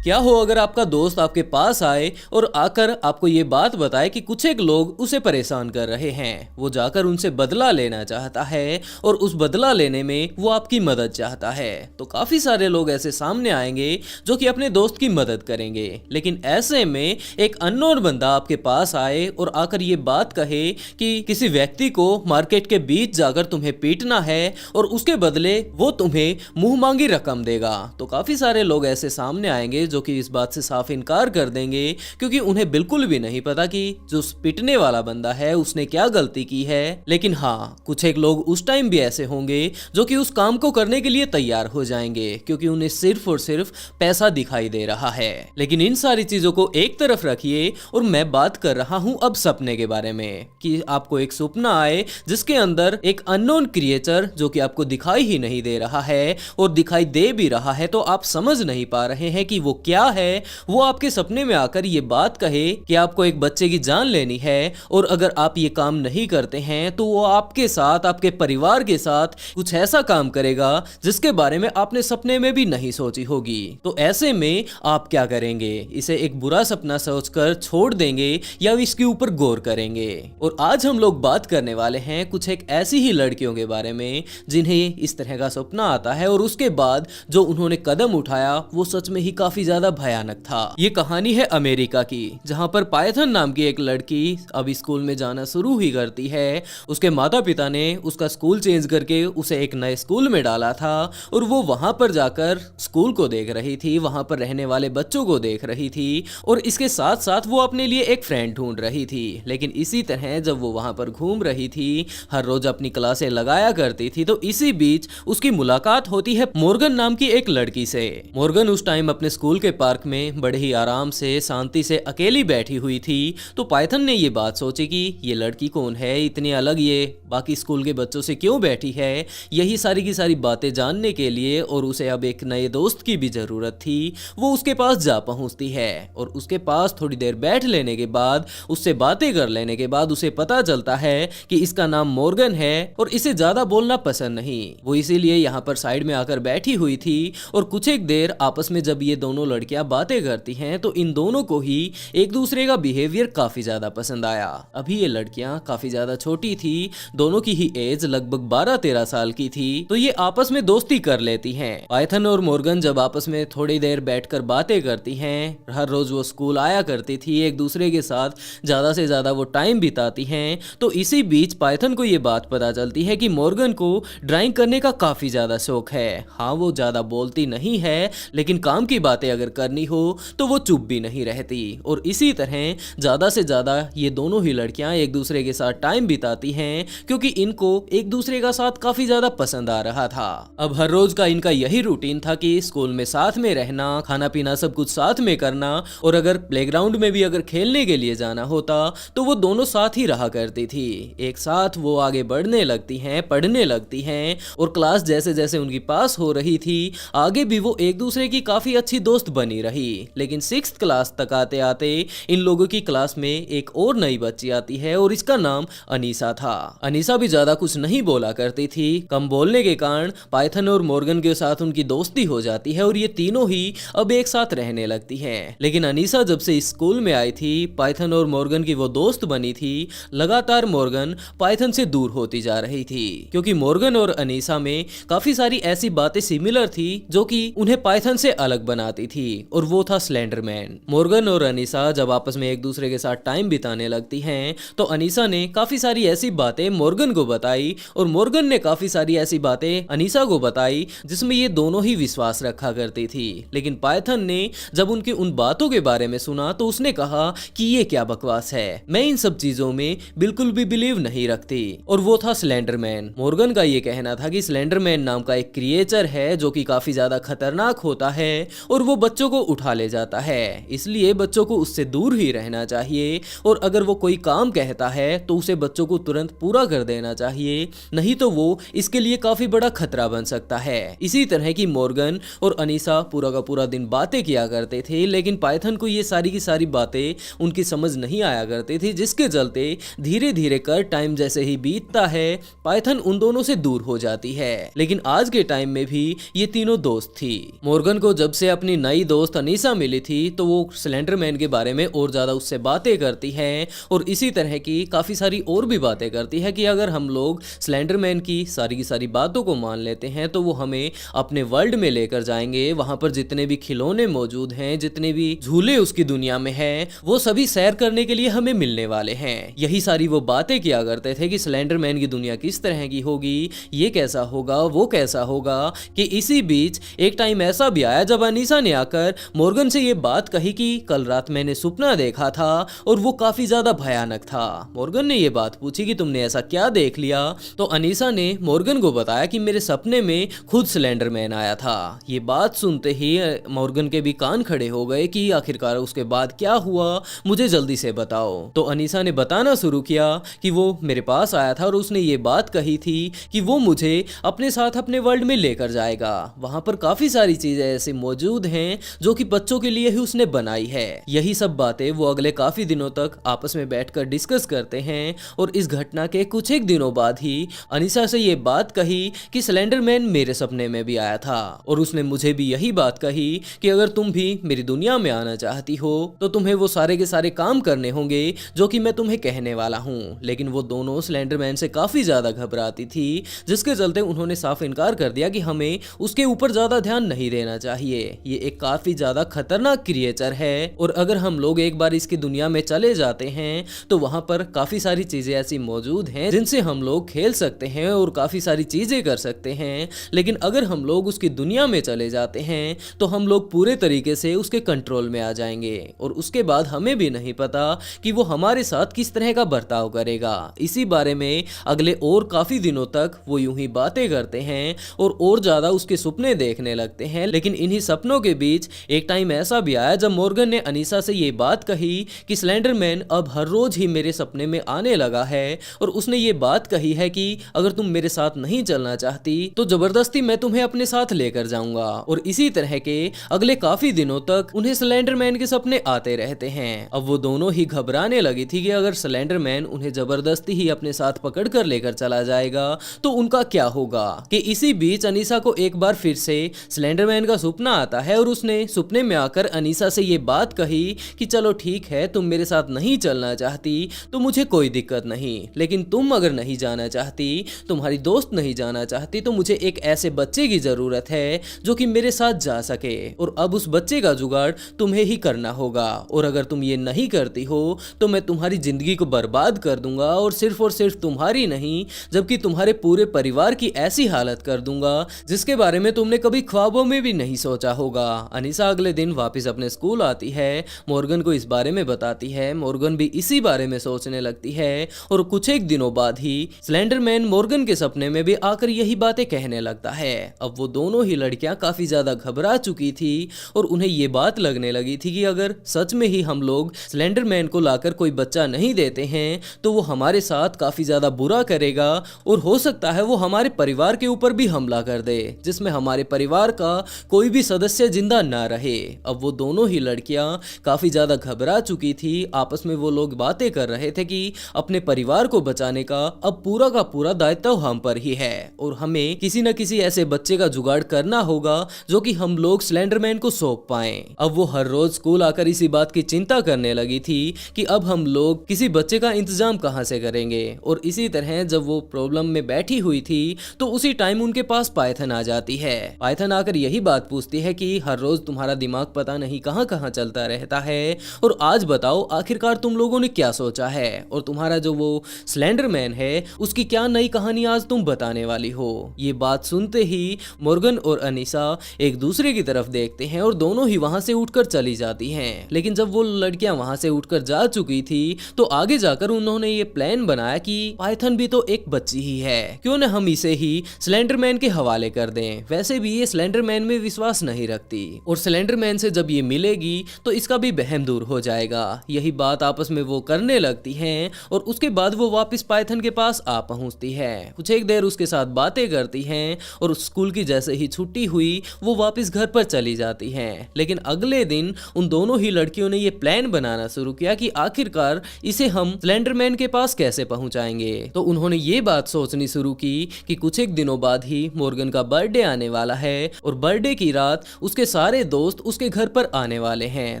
A: क्या हो अगर आपका दोस्त आपके पास आए और आकर आपको ये बात बताए कि कुछ एक लोग उसे परेशान कर रहे हैं, वो जाकर उनसे बदला लेना चाहता है और उस बदला लेने में वो आपकी मदद चाहता है। तो काफी सारे लोग ऐसे सामने आएंगे जो कि अपने दोस्त की मदद करेंगे, लेकिन ऐसे में एक अननोन बंदा आपके पास आए और आकर ये बात कहे कि किसी व्यक्ति को मार्केट के बीच जाकर तुम्हें पीटना है और उसके बदले वो तुम्हें मुंह मांगी रकम देगा। तो काफी सारे लोग ऐसे सामने आएंगे जो कि इस बात से साफ इनकार कर देंगे, क्योंकि उन्हें बिल्कुल भी नहीं पता कि जो पिटने वाला बंदा है उसने क्या गलती की है। लेकिन हाँ, कुछ एक लोग उस टाइम भी ऐसे होंगे जो कि उस काम को करने के लिए तैयार हो जाएंगे, क्योंकि उन्हें सिर्फ और सिर्फ पैसा दिखाई दे रहा है। लेकिन इन सारी चीजों को एक तरफ रखिए और मैं बात कर रहा हूं अब सपने के बारे में, कि आपको एक सपना आए जिसके अंदर एक अननोन क्रिएचर जो कि आपको दिखाई ही नहीं दे रहा है और दिखाई दे भी रहा है तो आप समझ नहीं पा रहे हैं कि वो क्या है। वो आपके सपने में आकर ये बात कहे कि आपको एक बच्चे की जान लेनी है और अगर आप ये काम नहीं करते हैं तो वो आपके साथ, आपके परिवार के साथ कुछ ऐसा काम करेगा जिसके बारे में आपने सपने में भी नहीं सोची होगी। तो ऐसे में आप क्या करेंगे? इसे एक बुरा सपना सोचकर छोड़ देंगे या इसके ऊपर गौर करेंगे? और आज हम लोग बात करने वाले हैं कुछ एक ऐसी ही लड़कियों के बारे में जिन्हें इस तरह का सपना आता है और उसके बाद जो उन्होंने कदम उठाया वो सच में ही काफी ज्यादा भयानक था। ये कहानी है अमेरिका की, जहां पर पायथन नाम की एक लड़की अभी स्कूल में जाना शुरू ही करती है। उसके माता पिता ने उसका स्कूल चेंज करके उसे एक नए स्कूल में डाला था और वो वहां पर जाकर स्कूल को देख रही थी, वहां पर रहने वाले बच्चों को देख रही थी और इसके साथ साथ वो अपने लिए एक फ्रेंड ढूंढ रही थी। लेकिन इसी तरह जब वो वहां पर घूम रही थी, हर रोज अपनी क्लासें लगाया करती थी, तो इसी बीच उसकी मुलाकात होती है मॉर्गन नाम की एक लड़की से। मॉर्गन उस टाइम अपने स्कूल के पार्क में बड़े ही आराम से, शांति से अकेली बैठी हुई थी। तो पाइथन ने ये बात सोची कि ये लड़की कौन है, इतनी अलग ये बाकी स्कूल के बच्चों से क्यों बैठी है। यही सारी की सारी बातें जानने के लिए और उसे अब एक नए दोस्त की भी जरूरत थी। वो उसके पास जा पहुंचती है और उसके पास थोड़ी देर बैठ लेने के बाद, उससे बातें कर लेने के बाद उसे पता चलता है कि इसका नाम मॉर्गन है और इसे ज्यादा बोलना पसंद नहीं। वो इसीलिए यहाँ पर साइड में आकर बैठी हुई थी और कुछ एक देर आपस में जब ये दोनों लड़कियां बातें करती हैं तो इन दोनों को ही एक दूसरे का बिहेवियर काफी ज्यादा पसंद आया। अभी ये लड़कियां काफी ज्यादा छोटी थी, दोनों की ही एज लगभग 12-13 साल की थी, तो ये आपस में दोस्ती कर लेती हैं। पाइथन और मॉर्गन जब आपस में थोड़ी देर बैठकर बातें करती हैं, हर रोज वो स्कूल आया करती थी, एक दूसरे के साथ ज्यादा से ज्यादा वो टाइम बिताती हैं। तो इसी बीच पाइथन को ये बात पता चलती है कि मॉर्गन को ड्राइंग करने का काफी ज्यादा शौक है। हाँ, वो ज्यादा बोलती नहीं है, लेकिन काम की बातें अगर करनी हो तो वो चुप भी नहीं रहती। और इसी तरह ज्यादा से ज्यादा ये दोनों ही लड़कियां एक दूसरे के साथ टाइम बिताती हैं, क्योंकि इनको एक दूसरे का साथ काफी ज्यादा पसंद आ रहा था। अब हर रोज का इनका यही रूटीन था कि स्कूल में साथ में रहना, खाना पीना सब कुछ साथ में करना और अगर प्लेग्राउंड में भी अगर खेलने के लिए जाना होता तो वो दोनों साथ ही रहा करती थी। एक साथ वो आगे बढ़ने लगती हैं, पढ़ने लगती हैं और क्लास जैसे जैसे उनकी पास हो रही थी, आगे भी वो एक दूसरे की काफी अच्छी दोस्त दोस्त बनी रही। लेकिन 6th क्लास तक आते आते इन लोगों की क्लास में एक और नई बच्ची आती है और इसका नाम अनीसा था। अनीसा भी ज्यादा कुछ नहीं बोला करती थी। कम बोलने के कारण पाइथन और मॉर्गन के साथ उनकी दोस्ती हो जाती है और ये तीनों ही अब एक साथ रहने लगती हैं। लेकिन अनीसा जब से स्कूल में आई थी, पाइथन और मॉर्गन की वो दोस्त बनी थी, लगातार मॉर्गन पाइथन से दूर होती जा रही थी, क्योंकि मॉर्गन और अनीसा में काफी सारी ऐसी बातें सिमिलर थी जो कि उन्हें पाइथन से अलग बनाती थी, और वो था स्लेंडरमैन। मॉर्गन और अनीसा जब आपस में एक दूसरे के साथ टाइम बिताने लगती हैं तो अनीसा ने काफी सारी ऐसी बातें मॉर्गन को बताई और मॉर्गन ने काफी सारी ऐसी बातें अनीसा को बताई जिसमें ये दोनों ही विश्वास रखा करती थी। लेकिन पाइथन ने जब उनकी उन बातों के बारे में सुना तो उसने कहा कि ये क्या बकवास है, मैं इन सब चीजों में बिल्कुल भी बिलीव नहीं रखती। और वो था स्लेंडरमैन। मॉर्गन का ये कहना था कि स्लेंडरमैन नाम का एक क्रिएचर है जो कि काफी ज्यादा खतरनाक होता है और वो बच्चों को उठा ले जाता है, इसलिए बच्चों को उससे दूर ही रहना चाहिए, और अगर वो कोई काम कहता है तो उसे बच्चों को तुरंत पूरा कर देना चाहिए, नहीं तो वो इसके लिए काफी बड़ा खतरा बन सकता है। इसी तरह की मॉर्गन और अनीसा पूरा का पूरा दिन बातें किया करते थे, लेकिन पाइथन को ये सारी की सारी बातें उनकी समझ नहीं आया करती थी, जिसके चलते धीरे धीरे कर टाइम जैसे ही बीतता है पाइथन उन दोनों से दूर हो जाती है। लेकिन आज के टाइम में भी ये तीनों दोस्त थी। मॉर्गन को जब से अपनी नई दोस्त अनीसा मिली थी तो वो स्लेंडरमैन के बारे में और ज्यादा उससे बातें करती है, और इसी तरह की काफी सारी और भी बातें करती है कि अगर हम लोग स्लेंडरमैन की सारी बातों को मान लेते हैं तो वो हमें अपने वर्ल्ड में लेकर जाएंगे, वहां पर जितने भी खिलौने मौजूद हैं, जितने भी झूले उसकी दुनिया में हैं, वो सभी सैर करने के लिए हमें मिलने वाले हैं। यही सारी वो बातें किया करते थे कि स्लेंडरमैन की दुनिया किस तरह की होगी, ये कैसा होगा, वो कैसा होगा। कि इसी बीच एक टाइम ऐसा भी आया जब अनीसा ने आकर मॉर्गन से ये बात कही कि कल रात मैंने सपना देखा था और वो काफी ज्यादा भयानक था। मॉर्गन ने ये बात पूछी कि तुमने ऐसा क्या देख लिया, तो अनीसा ने मॉर्गन को बताया कि मेरे सपने में खुद स्लेंडरमैन आया था। ये बात सुनते ही मॉर्गन के भी कान खड़े हो गए कि आखिरकार उसके बाद क्या हुआ, मुझे जल्दी से बताओ। तो अनीसा ने बताना शुरू किया कि वो मेरे पास आया था और उसने ये बात कही थी कि वो मुझे अपने साथ अपने वर्ल्ड में लेकर जाएगा। वहां पर काफी सारी चीजें ऐसी मौजूद हैं जो कि बच्चों के लिए ही उसने बनाई है। यही सब बातें वो अगले काफी दिनों तक आपस में बैठकर डिस्कस करते हैं, और इस घटना के कुछ एक दिनों बाद ही अनीसा से ये बात कही कि स्लेंडरमैन मेरे सपने में भी आया था, और उसने मुझे भी यही बात कही कि अगर तुम भी मेरी दुनिया में आना चाहती हो तो तुम्हें वो सारे के सारे काम करने होंगे जो कि मैं तुम्हें कहने वाला हूँ। लेकिन वो दोनों स्लेंडरमैन से काफी ज्यादा घबराती थी, जिसके चलते उन्होंने साफ इनकार कर दिया कि हमें उसके ऊपर ज्यादा ध्यान नहीं देना चाहिए, ये एक काफी ज्यादा खतरनाक क्रिएचर है, और अगर हम लोग एक बार इसकी दुनिया में चले जाते हैं तो वहां पर काफी सारी चीजें ऐसी मौजूद हैं जिनसे हम लोग खेल सकते हैं और काफी सारी चीजें कर सकते हैं। लेकिन अगर हम लोग उसकी दुनिया में चले जाते हैं तो हम लोग पूरे तरीके से उसके कंट्रोल में आ जाएंगे, और उसके बाद हमें भी नहीं पता कि वो हमारे साथ किस तरह का बर्ताव करेगा। इसी बारे में अगले और काफी दिनों तक वो यूं ही बातें करते हैं और ज्यादा उसके सपने देखने लगते हैं। लेकिन इन्हीं सपनों के बीच एक टाइम ऐसा भी आया जब मॉर्गन ने अनीसा से ये बात कही कि स्लेंडरमैन अब हर रोज ही मेरे सपने में आने लगा है, और उसने ये बात कही है कि अगर तुम मेरे साथ नहीं चलना चाहती तो जबरदस्ती मैं तुम्हें अपने साथ लेकर जाऊंगा। और इसी तरह के अगले काफी दिनों तक उन्हें स्लेंडरमैन के सपने आते रहते हैं। अब वो दोनों ही घबराने लगी थी कि अगर स्लेंडरमैन उन्हें जबरदस्ती ही अपने साथ पकड़ कर लेकर चला जाएगा तो उनका क्या होगा। कि इसी बीच अनीसा को एक बार फिर से स्लेंडरमैन का सपना आता है, और उसने सपने में आकर अनीसा से ये बात कही कि चलो ठीक है, तुम मेरे साथ नहीं चलना चाहती तो मुझे कोई दिक्कत नहीं, लेकिन तुम अगर नहीं जाना चाहती, तुम्हारी दोस्त नहीं जाना चाहती, तो मुझे एक ऐसे बच्चे की जरूरत है जो कि मेरे साथ जा सके, और अब उस बच्चे का जुगाड़ तुम्हें ही करना होगा, और अगर तुम ये नहीं करती हो तो मैं तुम्हारी जिंदगी को बर्बाद कर दूंगा, और सिर्फ तुम्हारी नहीं जबकि तुम्हारे पूरे परिवार की ऐसी हालत कर दूंगा जिसके बारे में तुमने कभी ख्वाबों में भी नहीं सोचा होगा। अनीसा अगले दिन वापस अपने स्कूल आती है, मॉर्गन को इस बारे में बताती है, मॉर्गन भी इसी बारे में सोचने लगती है, और कुछ एक दिनों बाद ही स्लेंडरमैन मॉर्गन के सपने में भी आकर यही बातें कहने लगता है। अब वो दोनों ही लड़कियां काफी ज्यादा घबरा चुकी थी, और उन्हें ये बात लगने लगी थी कि अगर सच में ही हम लोग स्लेंडरमैन को लाकर कोई बच्चा नहीं देते हैं तो वो हमारे साथ काफी ज्यादा बुरा करेगा, और हो सकता है वो हमारे परिवार के ऊपर भी हमला कर दे, जिसमें हमारे परिवार का कोई भी सदस्य जिंदा जिंदा ना रहे। अब वो दोनों ही लड़कियां काफी ज्यादा घबरा चुकी थी। आपस में वो लोग बातें कर रहे थे कि अपने परिवार को बचाने का अब पूरा का पूरा दायित्व हम पर ही है और हमें किसी न किसी ऐसे बच्चे का जुगाड़ करना होगा जो कि हम लोग स्लेंडरमैन को सौंप पाएं। अब वो हर रोज स्कूल आकर इसी बात की चिंता करने लगी थी कि अब हम लोग किसी बच्चे का इंतजाम कहां से करेंगे। और इसी तरह जब वो प्रॉब्लम में बैठी हुई थी तो उसी टाइम उनके पास पाइथन आ जाती है। पाइथन आकर यही बात पूछती है कि हर रोज तुम्हारा दिमाग पता नहीं कहां कहां चलता रहता है और आज बताओ आखिरकार तुम लोगों ने क्या सोचा है और तुम्हारा जो वो स्लेंडरमैन है उसकी क्या नई कहानी आज तुम बताने वाली हो। ये बात सुनते ही मॉर्गन और अनीसा एक दूसरे की तरफ देखते हैं और दोनों ही वहां से उठकर चली जाती हैं। लेकिन जब वो लड़कियां वहां से उठकर जा चुकी थी तो आगे जाकर उन्होंने ये प्लान बनाया कि पाइथन भी तो एक बच्ची ही है, क्यों न हम इसे ही स्लेंडरमैन के हवाले कर दें। वैसे भी ये स्लेंडरमैन में विश्वास नहीं रखती और स्लेंडरमैन से जब ये मिलेगी तो इसका भी वहम दूर हो जाएगा। यही बात आपस में वो करने लगती हैं और उसके बाद वो वापस पाइथन के पास आ पहुंचती है। कुछ एक देर उसके साथ बातें करती हैं और स्कूल की जैसे ही छुट्टी हुई वो वापस घर पर चली जाती हैं। लेकिन अगले दिन उन दोनों ही लड़कियों ने ये प्लान बनाना शुरू किया कि आखिरकार इसे हम स्लेंडरमैन के पास कैसे पहुंचाएंगे। तो उन्होंने ये बात सोचनी शुरू की कि कुछ एक दिनों बाद ही मॉर्गन का बर्थडे आने वाला है और बर्थडे की रात उसके सारे दोस्त उसके घर पर आने वाले हैं,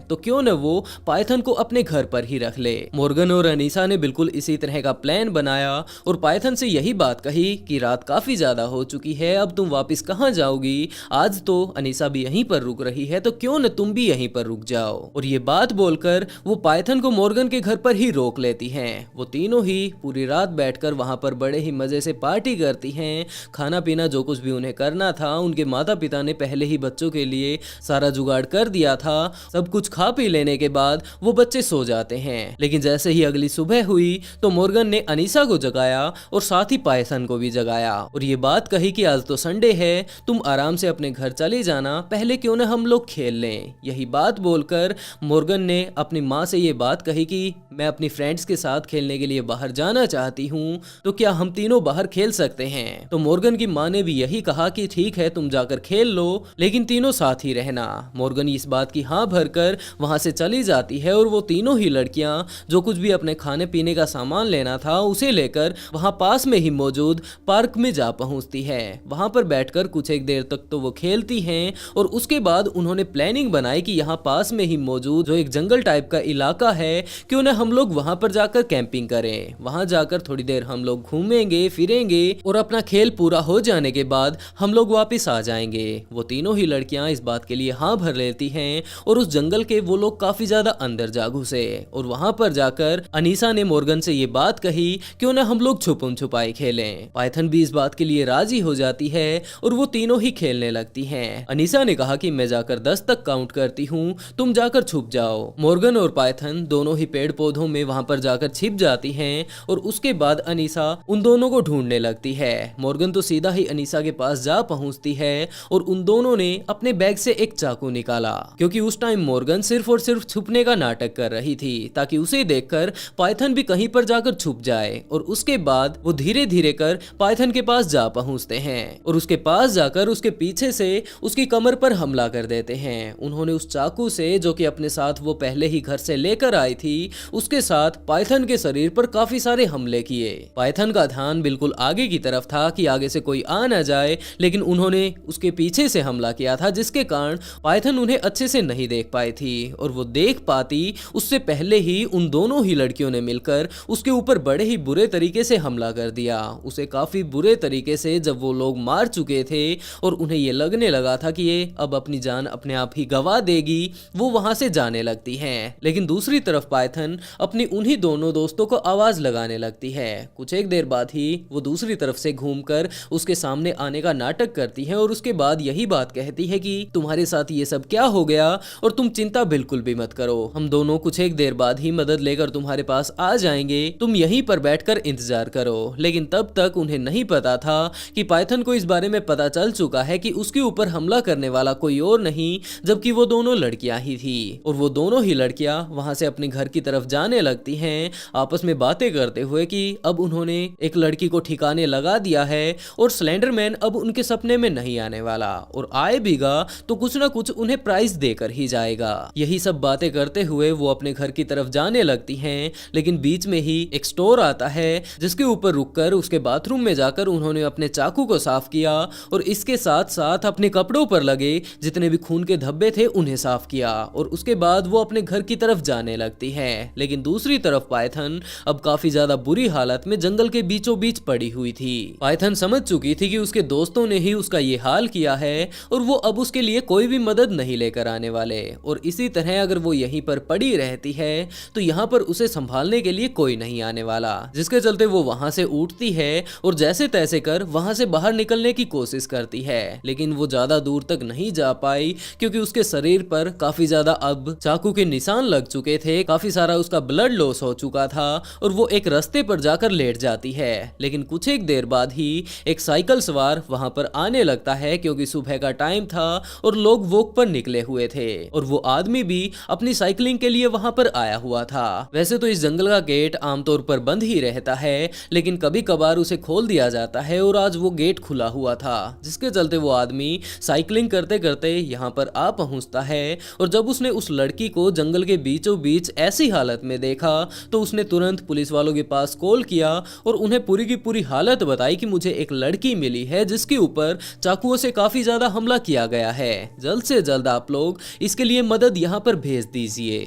A: तो क्यों न वो पाइथन को अपने घर पर ही रख ले। मॉर्गन और अनीसा ने बिल्कुल इसी तरह का प्लान बनाया और पाइथन से यही बात कही कि रात काफी ज्यादा हो चुकी है, अब तुम वापस कहां जाओगी, आज तो अनीसा भी यहीं पर रुक रही है तो क्यों न तुम भी यहीं पर रुक जाओ। और ये बात बोलकर वो पाइथन को मॉर्गन के घर पर ही रोक लेती हैं। वो तीनों ही पूरी रात बैठकर वहां पर बड़े ही मजे से पार्टी करती हैं। खाना पीना जो कुछ भी उन्हें करना था उनके माता पिता ने पहले ही बच्चों के लिए सारा जुगाड़ कर दिया था। सब कुछ खा पी लेने के बाद वो बच्चे सो जाते हैं। लेकिन जैसे ही अगली सुबह हुई तो मॉर्गन ने अनीसा को जगाया और साथ ही पाइथन को भी जगाया और ये बात कही कि आज तो संडे है, तुम आराम से अपने घर चले जाना, पहले क्यों न हम लोग खेल लें। यही बात बोलकर मॉर्गन ने अपनी माँ से ये बात कही कि मैं अपनी फ्रेंड्स के साथ खेलने के लिए बाहर जाना चाहती हूँ, तो क्या हम तीनों बाहर खेल सकते हैं। तो मॉर्गन की माँ ने भी यही कहा कि ठीक है तुम जाकर खेल लो लेकिन तीनों साथ ही रहना। मॉर्गन इस बात की हाँ भरकर वहां से चली जाती है और वो तीनों ही लड़कियां जो कुछ भी अपने खाने पीने का सामान लेना था उसे लेकर वहां पास में ही मौजूद पार्क में जा पहुंचती है। वहां पर बैठकर कुछ एक देर तक तो वो खेलती हैं और उसके बाद उन्होंने प्लानिंग बनाई कि यहाँ पास में ही मौजूद जो एक जंगल टाइप का इलाका है क्यों न हम लोग वहां पर जाकर कैंपिंग करें। वहां जाकर थोड़ी देर हम लोग घूमेंगे फिरेंगे और अपना खेल पूरा हो जाने के बाद हम लोग वापस आ जाएंगे। वो तीनों ही लड़कियां इस बात के लिए हाँ भर लेती हैं और उस जंगल के वो लोग काफी ज्यादा अंदर जा घुसे और वहां पर जाकर अनीसा ने मॉर्गन से ये बात कही क्यों ना हम लोग छुपम छुपाई खेलें। पाइथन भी इस बात के लिए राजी हो जाती है और वो तीनों ही खेलने लगती हैं। अनीसा ने कहा कि मैं जाकर 10 तक काउंट करती हूँ, तुम जाकर छुप जाओ। मॉर्गन और पाइथन दोनों ही पेड़ पौधों में वहां पर जाकर छिप जाती हैं और उसके बाद अनीसा उन दोनों को ढूंढने लगती है। मॉर्गन तो सीधा ही अनीसा के पास जा पहुंचती है और उन दोनों ने अपने बैग से एक चाकू निकाला क्योंकि उस टाइम मॉर्गन सिर्फ और सिर्फ छुपने का नाटक कर रही थी ताकि उसे देखकर पाइथन भी कहीं पर जाकर छुप जाए। और उसके बाद वो धीरे धीरे कर पाइथन के पास जा पहुंचते हैं और उसके पास जाकर उसके पीछे से उसकी कमर पर हमला कर देते हैं। उन्होंने उस चाकू से जो कि अपने साथ वो पहले ही घर से लेकर आई थी उसके साथ पाइथन के शरीर पर काफी सारे हमले किए। पाइथन का ध्यान बिल्कुल आगे की तरफ था कि आगे से कोई आ न जाए, लेकिन उन्होंने उसके पीछे से हमला किया था जिसके कारण पाइथन उन्हें अच्छे से नहीं देख पाई थी और वो देख पाती उससे पहले ही उन दोनों ही लड़कियों ने मिलकर उसके ऊपर बड़े ही बुरे तरीके से हमला कर दिया। उसे काफी बुरे तरीके से जब वो लोग मार चुके थे और उन्हें ये लगने लगा था कि ये अब अपनी जान अपने आप ही गवा देगी, वो वहां से जाने लगती हैं। लेकिन दूसरी तरफ पाइथन अपनी उन्हीं दोनों दोस्तों को आवाज लगाने लगती है। कुछ एक देर बाद ही वो दूसरी तरफ से घूमकर उसके सामने आने का नाटक करती है और उसके बाद यही बात कहती है कि तुम्हारे साथ ये सब क्या हो गया और तुम चिंता बिल्कुल भी मत करो, हम दोनों कुछ एक देर बाद ही मदद लेकर तुम्हारे पास आ जाएंगे, तुम यहीं पर बैठकर इंतजार करो। लेकिन तब तक उन्हें नहीं पता था कि पाइथन को इस बारे में पता चल चुका है कि उसके ऊपर हमला करने वाला कोई और नहीं जबकि वो दोनों लड़कियां ही थी। और वो दोनों ही लड़कियां वहां से अपने घर की तरफ जाने लगती हैं आपस में बातें करते हुए कि अब उन्होंने एक लड़की को ठिकाने लगा दिया है और स्लेंडरमैन अब उनके सपने में नहीं आने वाला, और आए भीगा तो कुछ ना कुछ उन्हें प्राइज देकर ही जाएगा। यही सब बातें करते हुए वो अपने घर की तरफ जाने लगती हैं, लेकिन बीच में ही एक स्टोर आता है जिसके ऊपर रुककर उसके बाथरूम में जाकर उन्होंने अपने चाकू को साफ किया और इसके साथ साथ अपने कपड़ों पर लगे जितने भी खून के धब्बे थे उन्हें साफ किया और उसके बाद वो अपने घर की तरफ जाने लगती है। लेकिन दूसरी तरफ पाइथन अब काफी ज्यादा बुरी हालत में जंगल के बीचों बीच पड़ी हुई थी। पाइथन समझ चुकी थी कि उसके दोस्तों ने ही उसका ये हाल किया है और वो अब उसके लिए कोई भी मदद नहीं लेकर आने वाले, और इसी तरह अगर वो यहीं पर पड़ी रहती है तो यहाँ पर उसे संभालने के लिए कोई नहीं आने वाला, जिसके चलते वो वहां से उठती है और जैसे तैसे कर वहां से बाहर निकलने की कोशिश करती है। लेकिन वो ज्यादा दूर तक नहीं जा पाई क्योंकि उसके शरीर पर काफी ज्यादा अब चाकू के निशान लग चुके थे, काफी सारा उसका ब्लड लॉस हो चुका था और वो एक रास्ते पर जाकर लेट जाती है। लेकिन कुछ एक देर बाद ही एक साइकिल सवार वहां पर आने लगता है क्योंकि सुबह का टाइम था और लोग वॉक पर निकले हुए थे और वो आदमी भी अपनी साइकिलिंग के लिए वहां पर आया हुआ था। वैसे तो इस जंगल का गेट आमतौर पर बंद ही रहता है, लेकिन कभी कभार उसे खोल दिया जाता है और आज वो गेट खुला हुआ था, जिसके चलते वो आदमी साइकिलिंग करते करते यहाँ पर आ पहुंचता है। और जब उसने उस लड़की को जंगल के बीचों बीच ऐसी हालत में देखा तो उसने तुरंत पुलिस वालों के पास कॉल किया और उन्हें पूरी की पूरी हालत बताई कि मुझे एक लड़की मिली है जिसके ऊपर चाकुओं से काफी ज्यादा हमला किया गया है। जल्द से जल्द आप लोग इसके लिए मदद यहाँ पर भेज दीजिए।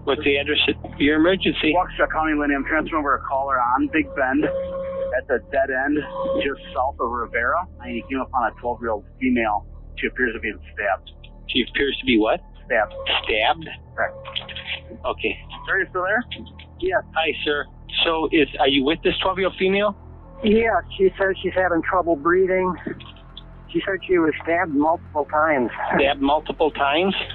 K: What's the address of your emergency?
L: Waukesha County, Lenny. I'm transferring over a caller on Big Bend at the dead end just south of Rivera. And he came upon a 12-year-old female. She appears to be stabbed.
K: She appears to be what?
L: Stabbed.
K: Stabbed?
L: Correct.
K: Okay.
L: Sir, you still there?
K: Yes. Hi, sir. So, are you with this 12-year-old female?
M: Yeah, she says she's having trouble breathing. She said she was stabbed multiple times.
K: Stabbed multiple times?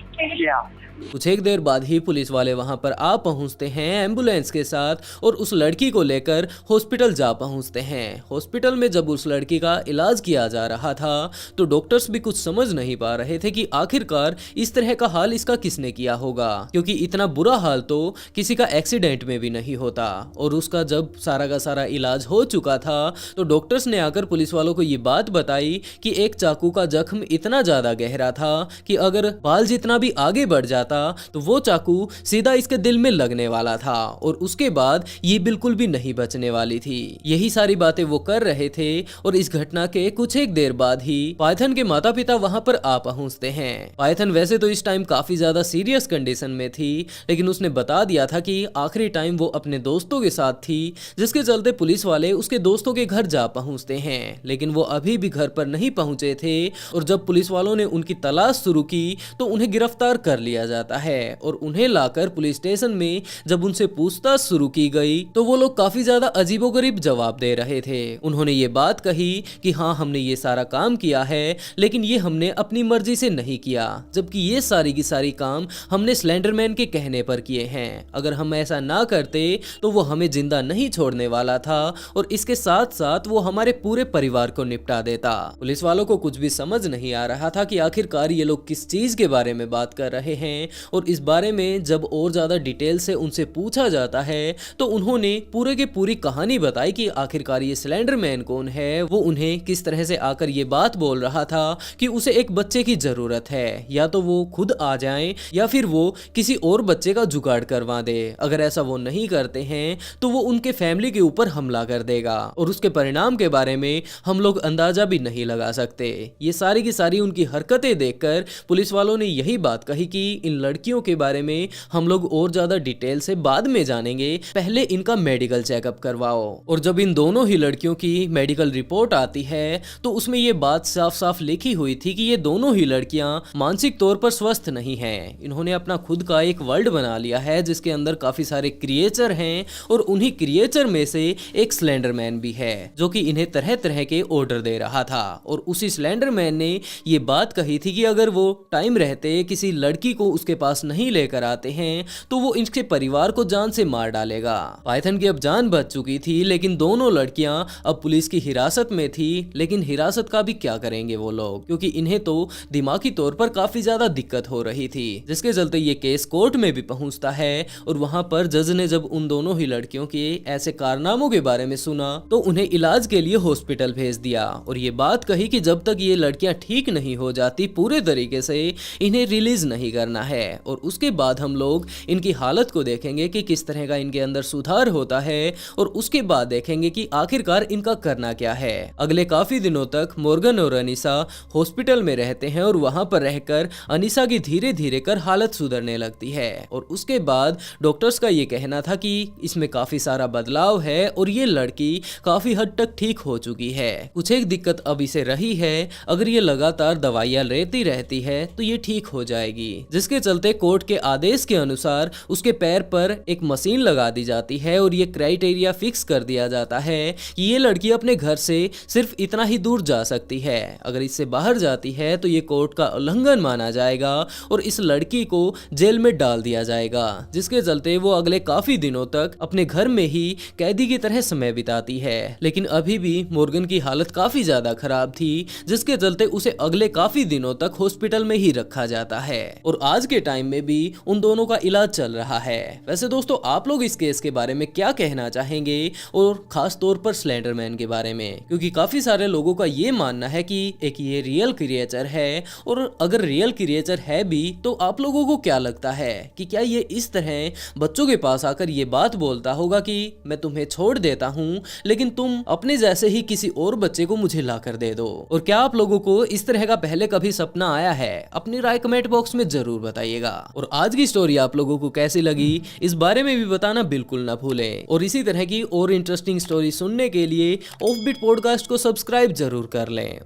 M: Yeah.
A: कुछ एक देर बाद ही police वाले वहां पर आ पहुंचते हैं ambulance के साथ और उस लड़की को लेकर हॉस्पिटल जा पहुंचते हैं। हॉस्पिटल में जब उस लड़की का इलाज किया जा रहा था तो डॉक्टर्स भी कुछ समझ नहीं पा रहे थे कि आखिरकार इस तरह का हाल इसका किसने किया होगा, क्योंकि इतना बुरा हाल तो किसी का एक्सीडेंट में भी नहीं होता। और उसका जब सारा का सारा इलाज हो चुका था तो डॉक्टर्स ने आकर पुलिस वालों को ये बात बताई कि एक चाकू का जख्म इतना ज्यादा गहरा था कि अगर बाल जितना भी आगे बढ़ जाता तो वो चाकू सीधा इसके दिल में लगने वाला था और उसके बाद ये बिल्कुल भी नहीं बचने वाली थी। यही सारी बातें वो कर रहे थे और इस घटना के कुछ एक देर बाद ही पाइथन के माता पिता वहां पर आ पहुंचते हैं। पाइथन वैसे तो इस टाइम काफी ज्यादा सीरियस कंडीशन में थी, लेकिन उसने बता दिया था कि आखिरी टाइम वो अपने दोस्तों के साथ थी, जिसके चलते पुलिस वाले उसके दोस्तों के घर जा पहुंचते हैं। लेकिन वो अभी भी घर पर नहीं पहुंचे थे और जब पुलिस वालों ने उनकी तलाश शुरू की तो उन्हें गिरफ्तार कर लिया जाता है और उन्हें लाकर पुलिस स्टेशन में जब उनसे पूछताछ शुरू की गई तो वो लोग काफी ज्यादा अजीबोगरीब जवाब दे रहे थे। उन्होंने ये बात कही कि हाँ, हमने ये सारा काम किया है, लेकिन ये हमने अपनी मर्जी से नहीं किया, जबकि ये सारी की सारी काम हमने स्लेंडरमैन के कहने पर किए हैं। अगर हम ऐसा ना करते तो वो हमें जिंदा नहीं छोड़ने वाला था और इसके साथ साथ वो हमारे पूरे परिवार को निपटा देता। पुलिस वालों को कुछ भी समझ नहीं आ रहा था कि आखिरकार ये लोग किस चीज के बारे में बात कर रहे हैं और इस बारे में जब और ज्यादा डिटेल से उनसे पूछा जाता है तो उन्होंने पूरे की पूरी कहानी बताई कि आखिरकार ये स्लेंडरमैन कौन है, वो उन्हें किस तरह से आकर ये बात बोल रहा था कि उसे एक बच्चे की जरूरत है, या तो वो खुद आ जाए या फिर वो किसी और बच्चे का जुगाड़ करवा दे। अगर ऐसा वो नहीं करते हैं तो वो उनके फैमिली के ऊपर हमला कर देगा और उसके परिणाम के बारे में हम लोग अंदाजा भी नहीं लगा सकते। ये सारी की सारी उनकी हरकतें देखकर पुलिस वालों ने यही बात कही कि इन लड़कियों के बारे में हम लोग और ज्यादा डिटेल से बाद में जानेंगे, पहले इनका मेडिकल चेकअप करवाओ। और जब इन दोनों ही लड़कियों की मेडिकल रिपोर्ट आती है तो उसमें ये बात साफ साफ लिखी हुई थी कि ये दोनों ही लड़कियां मानसिक तौर पर स्वस्थ नहीं हैं। इन्होंने अपना खुद का एक वर्ल्ड बना लिया है जिसके अंदर काफी सारे क्रिएचर हैं और उन्हीं क्रिएचर में से एक स्लेंडरमैन भी है जो कि इन्हें तरह तरह के ऑर्डर दे रहा था। और उसी स्लेंडरमैन ने ये बात कही थी कि अगर वो टाइम रहते किसी लड़की को उसके पास नहीं लेकर आते हैं तो वो इसके परिवार को जान से मार डालेगा। पाइथन की अब जान बच चुकी थी, लेकिन दोनों लड़कियां अब पुलिस की हिरासत में थी। लेकिन हिरासत का भी क्या करेंगे वो लोग, क्योंकि इन्हें तो दिमागी तौर पर काफी ज्यादा दिक्कत हो रही थी, जिसके चलते ये केस कोर्ट में भी पहुंचता है। और वहां पर जज ने जब उन दोनों ही लड़कियों के ऐसे कारनामों के बारे में सुना तो उन्हें इलाज के लिए हॉस्पिटल भेज दिया और ये बात कही कि जब तक ये लड़कियां ठीक नहीं हो जाती पूरे तरीके से इन्हें रिलीज नहीं करना है। और उसके बाद हम लोग इनकी हालत को देखेंगे कि किस तरह का इनके अंदर सुधार होता है और उसके बाद देखेंगे कि आखिरकार इनका करना क्या है। अगले काफी दिनों तक मॉर्गन और अनीसा हॉस्पिटल में रहते हैं और वहां पर रहकर अनीसा की धीरे धीरे कर हालत सुधरने लगती है। और उसके बाद डॉक्टर्स का ये कहना था कि इसमें काफी सारा बदलाव है और ये लड़की काफी हद तक ठीक हो चुकी है। कुछ एक दिक्कत अब इसे रही है, अगर ये लगातार दवाइयां लेती रहती है तो ये ठीक हो जाएगी, जिसके चलते कोर्ट के आदेश के अनुसार उसके पैर पर एक मशीन लगा दी जाती है और ये क्राइटेरिया फिक्स कर दिया जाता है कि ये लड़की अपने घर से सिर्फ इतना ही दूर जा सकती है। अगर इससे बाहर जाती है तो ये कोर्ट का उल्लंघन माना जाएगा और इस लड़की को जेल में डाल दिया जाएगा, जिसके चलते वो अगले काफी दिनों तक अपने घर में ही कैदी की तरह समय बिताती है। लेकिन अभी भी मॉर्गन की हालत काफी ज्यादा खराब थी, जिसके चलते उसे अगले काफी दिनों तक हॉस्पिटल में ही रखा जाता है और आज के टाइम में भी उन दोनों का इलाज चल रहा है। वैसे दोस्तों, आप लोग इस केस के बारे में क्या कहना चाहेंगे और खास तौर पर स्लेंडरमैन के बारे में, क्योंकि काफी सारे लोगों का ये मानना है कि एक ये रियल क्रिएचर है। और अगर रियल क्रिएचर है भी तो आप लोगों को क्या लगता है कि क्या ये इस तरह बच्चों के पास आकर ये बात बोलता होगा कि मैं तुम्हें छोड़ देता हूँ लेकिन तुम अपने जैसे ही किसी और बच्चे को मुझे ला कर दे दो। और क्या आप लोगों को इस तरह का पहले कभी सपना आया है? अपनी राय कमेंट बॉक्स में जरूर बताइएगा। और आज की स्टोरी आप लोगों को कैसी लगी इस बारे में भी बताना बिल्कुल ना भूलें। और इसी तरह की और इंटरेस्टिंग स्टोरी सुनने के लिए ऑफबीट पॉडकास्ट को सब्सक्राइब जरूर कर लें।